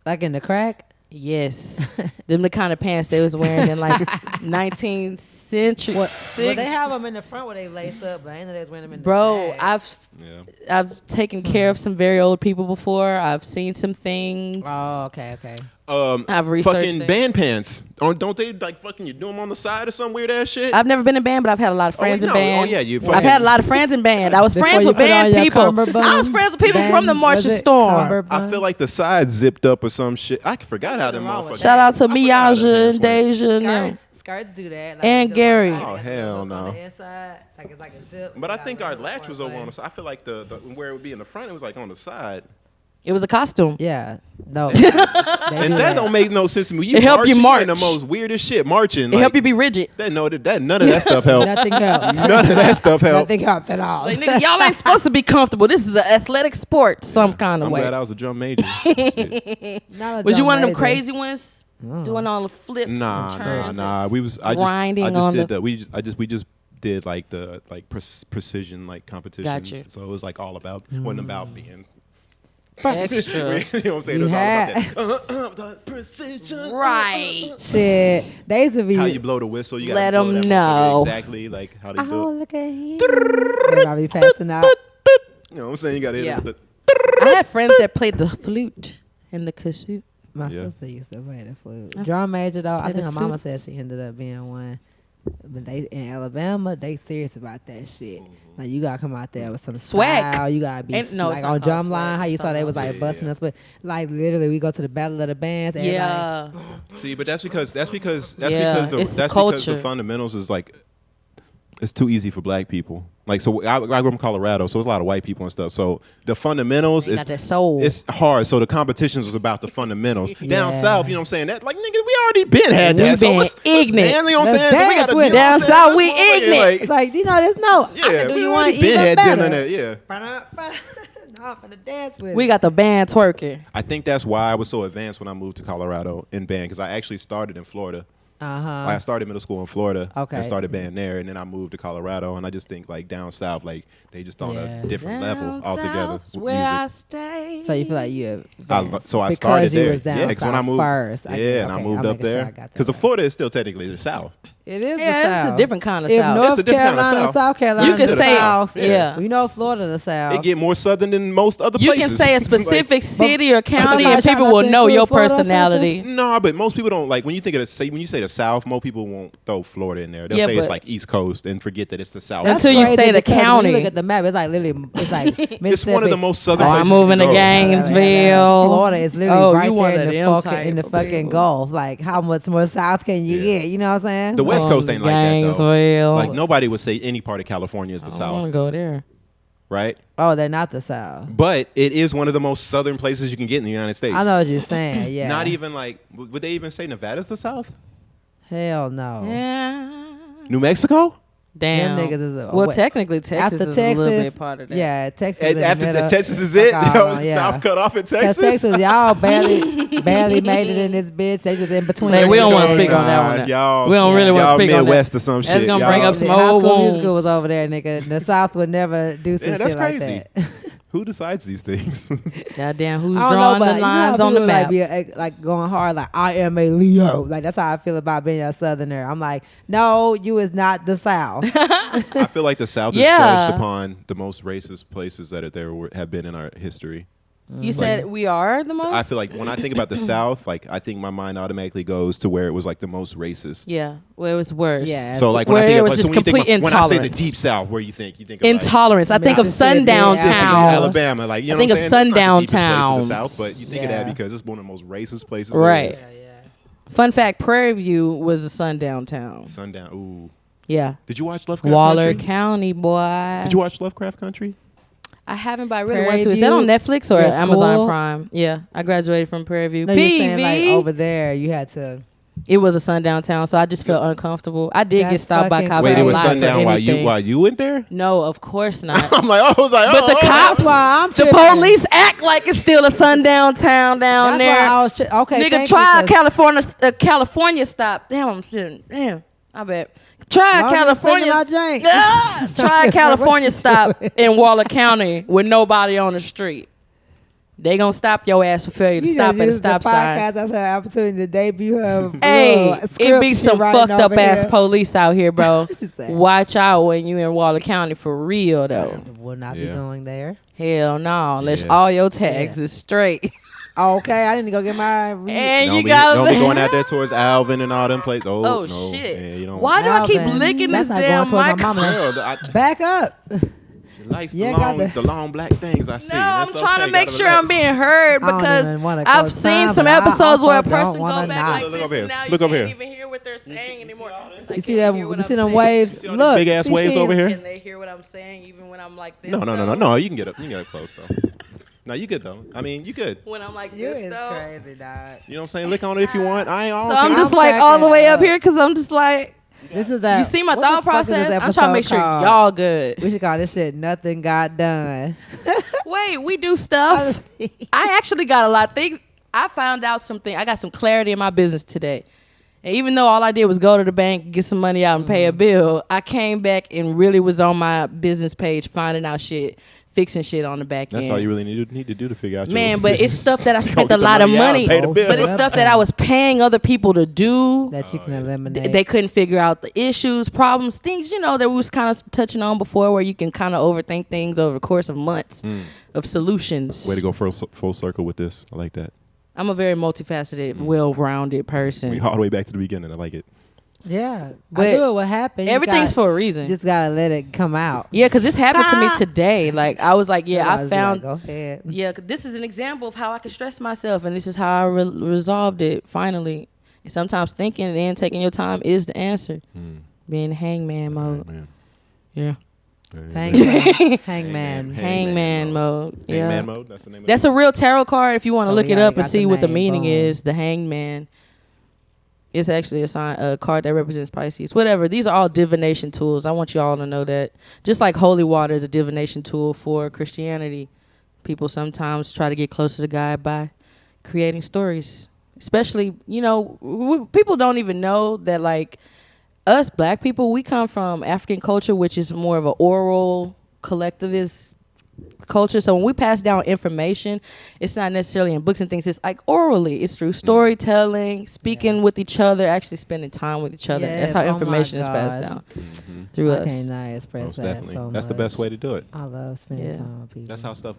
Like in the crack? Yes. Them the kind of pants they was wearing in like 19th century. Well, they have them in the front where they lace up, but I know they was wearing them in the back. Bro, I've taken care of some very old people before. I've seen some things. Oh, okay. I've researched fucking things. band pants. Don't they like fucking you do them on the side or some weird ass shit? I've never been in band, but I've had a lot of friends in band. Oh yeah, I've had a lot of friends in band. I was friends with band people. I was friends with people from the Marching Storm. I feel like the side zipped up or some shit. I forgot how them motherfuckers. Shout out to Miaja and Deja. skirts do that. Like And Gary. Oh, hell no. On the inside, like it's like a zip. But I think our latch was over on the side. I feel like the where it would be in the front, it was like on the side. It was a costume. Yeah. No. And that don't make no sense to me. It help you march. In the most weirdest shit, marching. It help you be rigid. None of that stuff helped. Nothing helped. None of that stuff helped. Nothing helped at all. Like, nigga, y'all ain't supposed to be comfortable. This is an athletic sport some kind of I'm way. glad I was a drum major. Was you one of them crazy ones? Doing all the flips and turns? Nah. Grinding I just on did the- that. We just did like the precision like competitions. Gotcha. So it was like all about wasn't about being Extra. you know what I'm saying? It was all about that. The precision. Right. Shit. They used to be. How you blow the whistle? You Let gotta blow 'em that know. motherfucker exactly like how they do Oh, it. look at him. Everybody be passing out. You know what I'm saying? You gotta hit Yeah. it with the I had friends that played the flute and the kazoo. My Yeah. sister used to play the flute. Drum major though. I Play think the her mama flute. said she ended up being one. But they in Alabama, they serious about that shit. Like you gotta come out there with some Swag. style. You gotta be Ain't- no, it's like not on called drum swag. line. How you It's saw they was something like else. busting us, but like literally we go to the battle of the bands. Everybody, Yeah. See, but that's because Yeah, because it's the culture. fundamentals is like it's too easy for black people. Like so, I grew up in Colorado, so there's a lot of white people and stuff. So the fundamentals They is got that soul. it's hard. So the competitions was about the fundamentals. Down Yeah. south, you know what I'm saying? That like niggas, we already been had We that. So been let's ignorant. dance, you know what I'm Let's saying? So we dance gotta with do it. Down what I'm south, saying? we Let's move on, ignorant. It's like you know, there's no. I Yeah, can do we you one already been even had better. dinner. Yeah. No, I'm finna dance with We it. got the band twerking. I think that's why I was so advanced when I moved to Colorado in band because I actually started in Florida. I started middle school in Florida Okay. and started band there, and then I moved to Colorado. And I just think like down south, like they just on a different level altogether. South's with where I music. stay. So you feel like you So I because started you there. was down Yeah, because when I south moved first. I moved up there because the Florida is still technically the South. It is Yeah, the it's South. a different kind of If South. North It's a different kind of Carolina, South. South Carolina, You can the say- South. yeah. We know Florida the South. It get more southern than most other You places. can say a Like, specific city or county, Somebody and people trying will not to know your include Florida or personality. no, but most people don't like when you think of when you say the South. Most people won't throw Florida in there. They'll Yeah, say it's but- like East Coast and forget that it's the South. Until you Crazy say the because when county. you look at the map, it's like literally, it's like Mississippi. It's one of the most southern Oh, places. I'm moving to you can go. Gainesville. Florida is literally Oh, right you one there of in the, them fucking, in the type of fucking people. Gulf. Like, how much more south can you Yeah. get? You know what I'm saying? The West Coast ain't like that though. Gainesville. Like nobody would say any part of California is the I don't want to South, go there. right? Oh, they're not the South. But it is one of the most southern places you can get in the United States. I know what you're saying. Yeah. Not even like would they even say Nevada's the South? Hell no. Yeah. New Mexico? Damn. Them niggas is well, what- technically, Texas After is Texas, a little bit part of that. Yeah, Texas. is in the After middle. Texas is it? Fuck Yo, all, yeah. South cut off in 'Cause Texas. Texas, y'all barely made it in this bitch. They just in between. Like, we don't want to Mexico, speak on that nah, one. y'all- We don't really want to y'all speak on that. Midwest or some That's shit. gonna Y'all- bring up some High old School Musical wounds. was over there, nigga. The South would never do some Yeah, that's shit like crazy. that. Who decides these things? Goddamn, who's I don't know, drawing but the you know lines how on the people, map? like going hard, like I am a Leo. Like that's how I feel about being a Southerner. I'm like, no, you is not the South. I feel like the South is Yeah. judged upon the most racist places that have been in our history. You said we are the most? I feel like when I think about the South, like I think my mind automatically goes to where it was like the most racist. Yeah, where it was worse. Yeah. So like when Where I think it of, was like, just so when you think complete when I say the intolerance. deep South, where you think of like Intolerance. I think of Mississippi, sundown Mississippi, towns. Alabama, like you know I think what of I'm saying? That's not the sundown deepest place in the towns. South, but you think of Yeah. that because it's one of the most racist places. Right. there is. Fun fact: Prairie View was a sundown town. Sundown. Ooh. Yeah, Did you watch Lovecraft Waller Country? County, boy. Did you watch Lovecraft Country? I haven't, but I really Prairie want to. Is View? that on Netflix or Your Amazon school? Prime? Yeah, I graduated from Prairie View. No, you're saying like PV. over there, you had to. It was a sundown town, so I just felt uncomfortable. I did get That's stopped by fucking cops. Wait, a it was lot for sundown anything. while you went there? No, of course not. I'm like, I was like, But the cops, That's why I'm the tripping. police act like it's still a sundown town down That's there. why I was okay. Nigga, thank try you, 'cause California stop. Damn, I'm sitting. Damn, I bet. Try Long as it's California. my drink. Try California stop in Waller County with nobody on the street. They gonna stop your ass for failure to You stop just at a used stop the sign. podcast as her opportunity to debut her. Hey, little it script be she some writing fucked up over ass here. police out here, bro. She said. Watch out when you in Waller County for real though. Will not be Yeah. going there. Hell no, unless Yeah. all your tags Yeah. is straight. Okay, I didn't go get my. And Don't you be gotta going out there towards Alvin and all them places. Oh, Oh no. shit! Yeah, you don't Why do I keep Alvin, licking that's this not damn going towards my mic? mama. Girl, Back up. she likes Yeah, the, got the long black things I see. No, I'm That's trying okay, to make gotta sure I'm relax. being heard I don't because even wanna I've go seen time, some but I episodes where a also don't person wanna go back not. like Look this over and here. now Look you over can't here. even hear what they're saying anymore. You see that? You see them waves? Look, big ass waves over here. Can they hear what I'm saying even when I'm like this? No. You can get up. You can get up close though. No, you good though. I mean, you good. When I'm like You this is though. crazy, dog. You know what I'm saying? Lick on it if you want. So I'm just like all the way up here because I'm just like. This is that. You see my thought process? I'm trying to make sure y'all good. We should call this shit Nothing Got Done. Wait, we do stuff. I actually got a lot of things. I found out something. I got some clarity in my business today. And even though all I did was go to the bank, get some money out and pay a bill, I came back and really was on my business page finding out shit. Fixing shit on the back end. That's all you really need to do to figure out. Man, but it's stuff that I spent a lot of money on. But it's stuff that I was paying other people to do. That you can eliminate. They couldn't figure out the issues, problems, things, that we was kind of touching on before where you can kind of overthink things over the course of months of solutions. Way to go full circle with this. I like that. I'm a very multifaceted, well-rounded person. We all the way back to the beginning. I like it. Yeah, but I knew it would happen. Everything's for a reason. Just gotta let it come out. Yeah, because this happened to me today. Like I was like, I found. Go ahead. Yeah, this is an example of how I can stress myself, and this is how I resolved it finally. And sometimes thinking and taking your time is the answer. Being hangman mode. Yeah. Hangman mode. Yeah. Hangman mode. That's the name. That's a real tarot card. If you want to look it up and see what the meaning is, the hangman. It's actually a card that represents Pisces. Whatever. These are all divination tools. I want you all to know that. Just like holy water is a divination tool for Christianity, people sometimes try to get closer to God by creating stories. Especially, people don't even know that, like, us black people, we come from African culture, which is more of an oral, collectivist culture. So when we pass down information, it's not necessarily in books and things. It's like orally. It's through storytelling, speaking with each other, actually spending time with each other. That's how information is passed down through us. Okay, nice. Most definitely. So that's the best way to do it. I love spending time with people.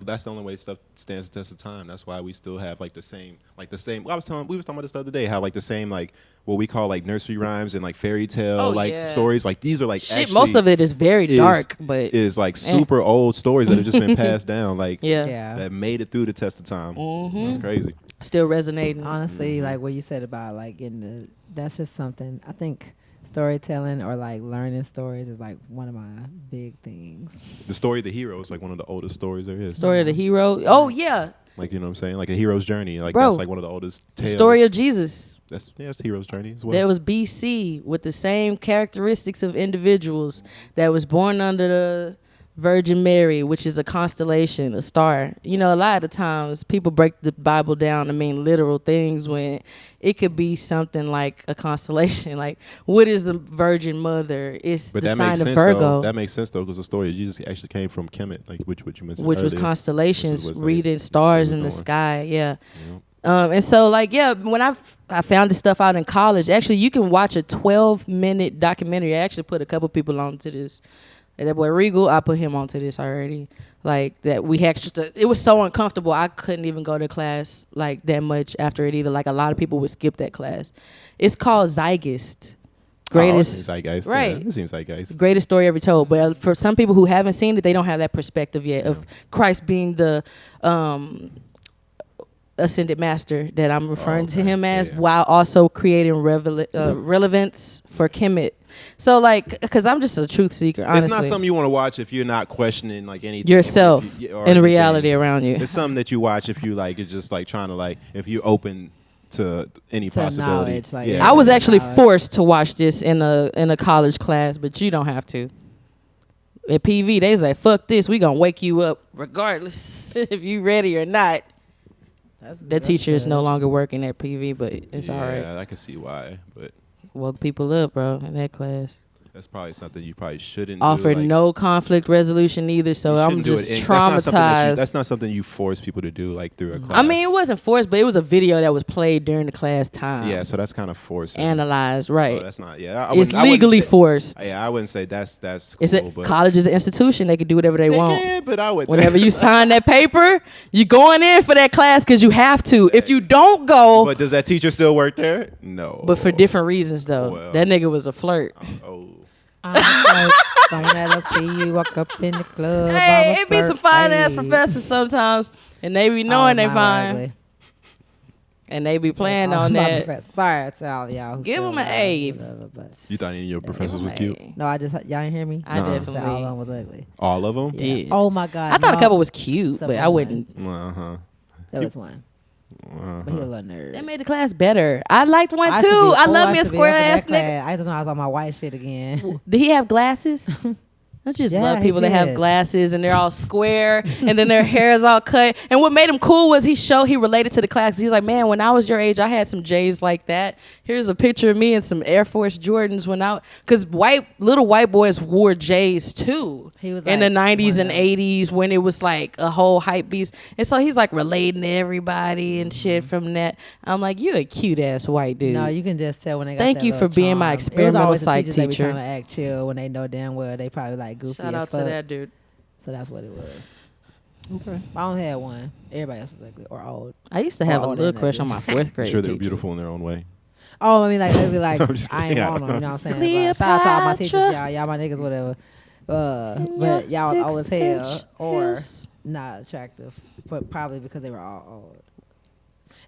That's the only way stuff stands the test of time. That's why we still have the same. We was talking about this the other day, how the same what we call nursery rhymes and fairy tale stories. These are shit. Actually, most of it is very dark, but is super old stories that have just been passed down. That made it through the test of time. That's crazy. Still resonating. Honestly, what you said about that's just something. I think storytelling or learning stories is one of my big things. The story of the hero is one of the oldest stories there is. Story of the hero. Oh yeah. You know what I'm saying? A hero's journey. Bro, that's one of the oldest tales. The story of Jesus. It's hero's journey as well. There was BC with the same characteristics of individuals that was born under the Virgin Mary, which is a constellation, a star. A lot of the times people break the Bible down to mean literal things when it could be something like a constellation. What is the Virgin Mother? It's the sign of Virgo. That makes sense though, because the story of Jesus actually came from Kemet, which you mentioned which earlier, was constellations, reading stars in the sky. Yeah. And so when I found this stuff out in college, actually you can watch a 12-minute documentary. I actually put a couple people onto this. And that boy Regal, I put him onto this already. That we actually, it was so uncomfortable. I couldn't even go to class that much after it either. A lot of people would skip that class. It's called Zeitgeist. Greatest Zeitgeist, right? Yeah, it seems Zeitgeist. Greatest story ever told. But for some people who haven't seen it, they don't have that perspective yet of Christ being the ascended master that I'm referring to him as, while also creating relevance for Kemet. So because I'm just a truth seeker, honestly. It's not something you want to watch if you're not questioning anything yourself and the reality around you. It's something that you watch if you it's just trying to if you're open to any possibility. I was actually forced to watch this in a college class, but you don't have to. At PV, they was like, "Fuck this, we gonna wake you up regardless if you ready or not." That teacher is no longer working at PV, but it's all right. Yeah, I can see why, but woke people up, bro, in that class. That's probably something you probably shouldn't offer do. No conflict resolution either, so I'm just traumatized. That's not something you force people to do through a class. I mean, it wasn't forced, but it was a video that was played during the class time. Yeah, so that's kind of forced. Analyzed, right. So that's not, it's legally forced. Yeah, I wouldn't say that's cool. College is an institution. They can do whatever they want. Yeah, but I would. Whenever you sign that paper, you're going in for that class because you have to. If you don't go. But does that teacher still work there? No. But for different reasons, though. Well, that nigga was a flirt. Someone that'll see you walk up in the club. Hey, it be some fine ass professors sometimes, and they be knowing they fine. And they be playing on that. Sorry to all y'all. Give them an A. You thought any of your professors was cute? No, y'all didn't hear me? I definitely. All of them was ugly. All of them? Did. Oh my God. I thought a couple was cute, but I wouldn't. There was one. But he a little nerd. They made the class better. I liked one too. I love me a square ass nigga. I just know I was on my white shit again. Did he have glasses? I just love people that have glasses and they're all square and then their hair is all cut. And what made him cool was he related to the class. He was like, man, when I was your age, I had some J's like that. Here's a picture of me and some Air Force Jordans because little white boys wore J's too. He was in the 90s and 80s when it was like a whole hype beast. And so he's like relating to everybody and shit from that. I'm like, you a cute ass white dude. No, you can just tell when they got Thank you for being my experimental psych teacher. They be trying to act chill when they know damn well they probably like goofy. Shout out to that dude. So that's what it was. Okay. I only had one. Everybody else was ugly or old. I used to have a little crush on my fourth grade. I'm sure they were beautiful in their own way. Oh, I mean, like, they'd be like, I ain't on them, you know what I'm saying? Shout out to all my teachers, y'all my niggas, whatever. But y'all was old as hell or not attractive, but probably because they were all old.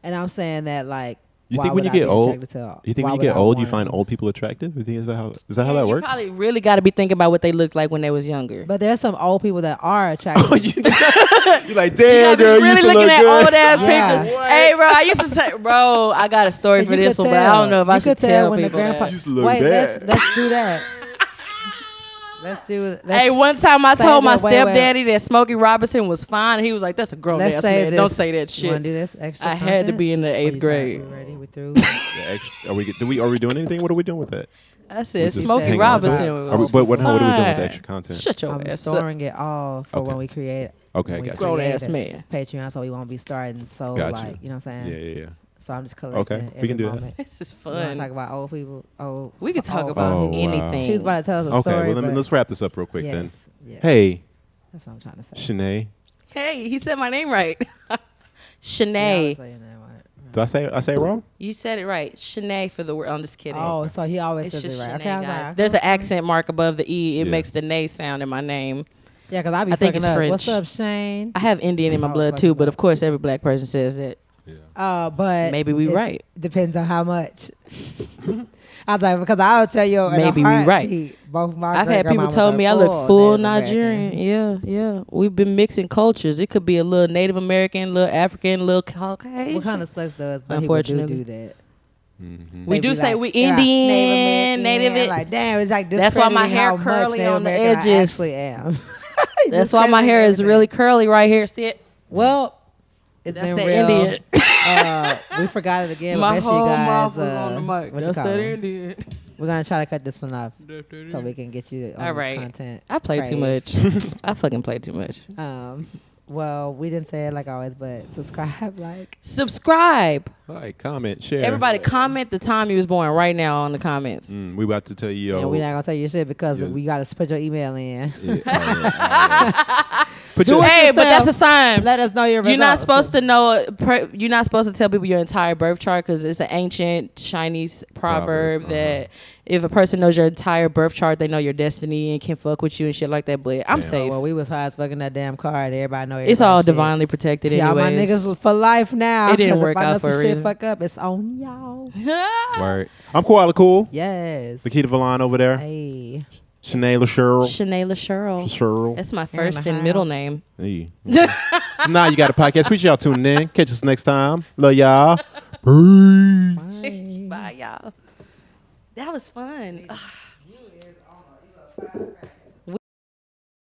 And I'm saying that, like, you think when you get old, you find old people attractive? You think is that how that works? You probably really got to be thinking about what they looked like when they was younger. But there's some old people that are attractive. You're like, damn, girl, you really used to looking look at good. old ass pictures. Hey, bro, I used to say, bro, I got a story for this one, but I don't know if I should tell people that. You used to look bad. Let's do that. Hey, one time I told my stepdaddy that Smokey Robinson was fine, and he was like, "That's a grown ass man. Don't say that shit." You want to do this extra I had to be in the 8th grade. Ready? We through? Are we doing anything? What are we doing with that? I said Smokey Robinson. What are we doing with the extra content? Shut your I'm ass storing it all for when we create. Okay, got grown ass man. Patreon, so we won't be starting. So like, you know what I'm saying? Yeah. So I'm just collecting. Okay, we can do that. This is fun. You want to talk about old people? We could talk about anything. She was about to tell us a story. Okay, well, let's wrap this up real quick then. Yes. Hey. That's what I'm trying to say. Shané. Hey, he said my name right. Shané. Did I say it wrong? You said it right. Shané for the word. I'm just kidding. Oh, so he always says it right. Okay, guys. There's an accent mark above the E. It makes the nay sound in my name. Yeah, because I think it's up. French. What's up, Shane? I have Indian in my blood too, but of course every black person says that. Yeah. But maybe we right. Depends on how much. I was like, because I'll tell you. Maybe we right. Both my I've had people tell me I look full Nigerian. Yeah. We've been mixing cultures. It could be a little Native American, a little African, a little Caucasian. What kind of sucks does? Unfortunately, do that. Mm-hmm. We do say we Indian, Native. Like, damn, it's like that's why my hair curly on the edges. I actually am. That's why my hair is really curly right here. See it? Well. It's that's been the real. Indian. We forgot it again. My whole mouth was on the mic. That's that Indian. We're gonna try to cut this one off so we can get you on this content. I play too much. I fucking play too much. Well, we didn't say it like always, but subscribe. Like, comment, share. Everybody comment the time you was born right now on the comments. We about to tell you. And we're not gonna tell you shit because we gotta put your email in. But that's a sign. Let us know your results. You're not supposed to know. You're not supposed to tell people your entire birth chart because it's an ancient Chinese proverb that if a person knows your entire birth chart, they know your destiny and can fuck with you and shit like that. But I'm safe. Well, we was high as fucking that damn card. Everybody know. It's all divinely protected. Y'all, my niggas was for life now. It didn't work out for a reason. Fuck up. It's on y'all. Word. I'm Koala Cool. Yes. Lakeita Valon over there. Hey. Shané Lacheryl. Shané Lacheryl. That's my first and middle name. Hey. Now you got a podcast. Appreciate y'all tuning in. Catch us next time. Love y'all. Bye. Bye, y'all. That was fun.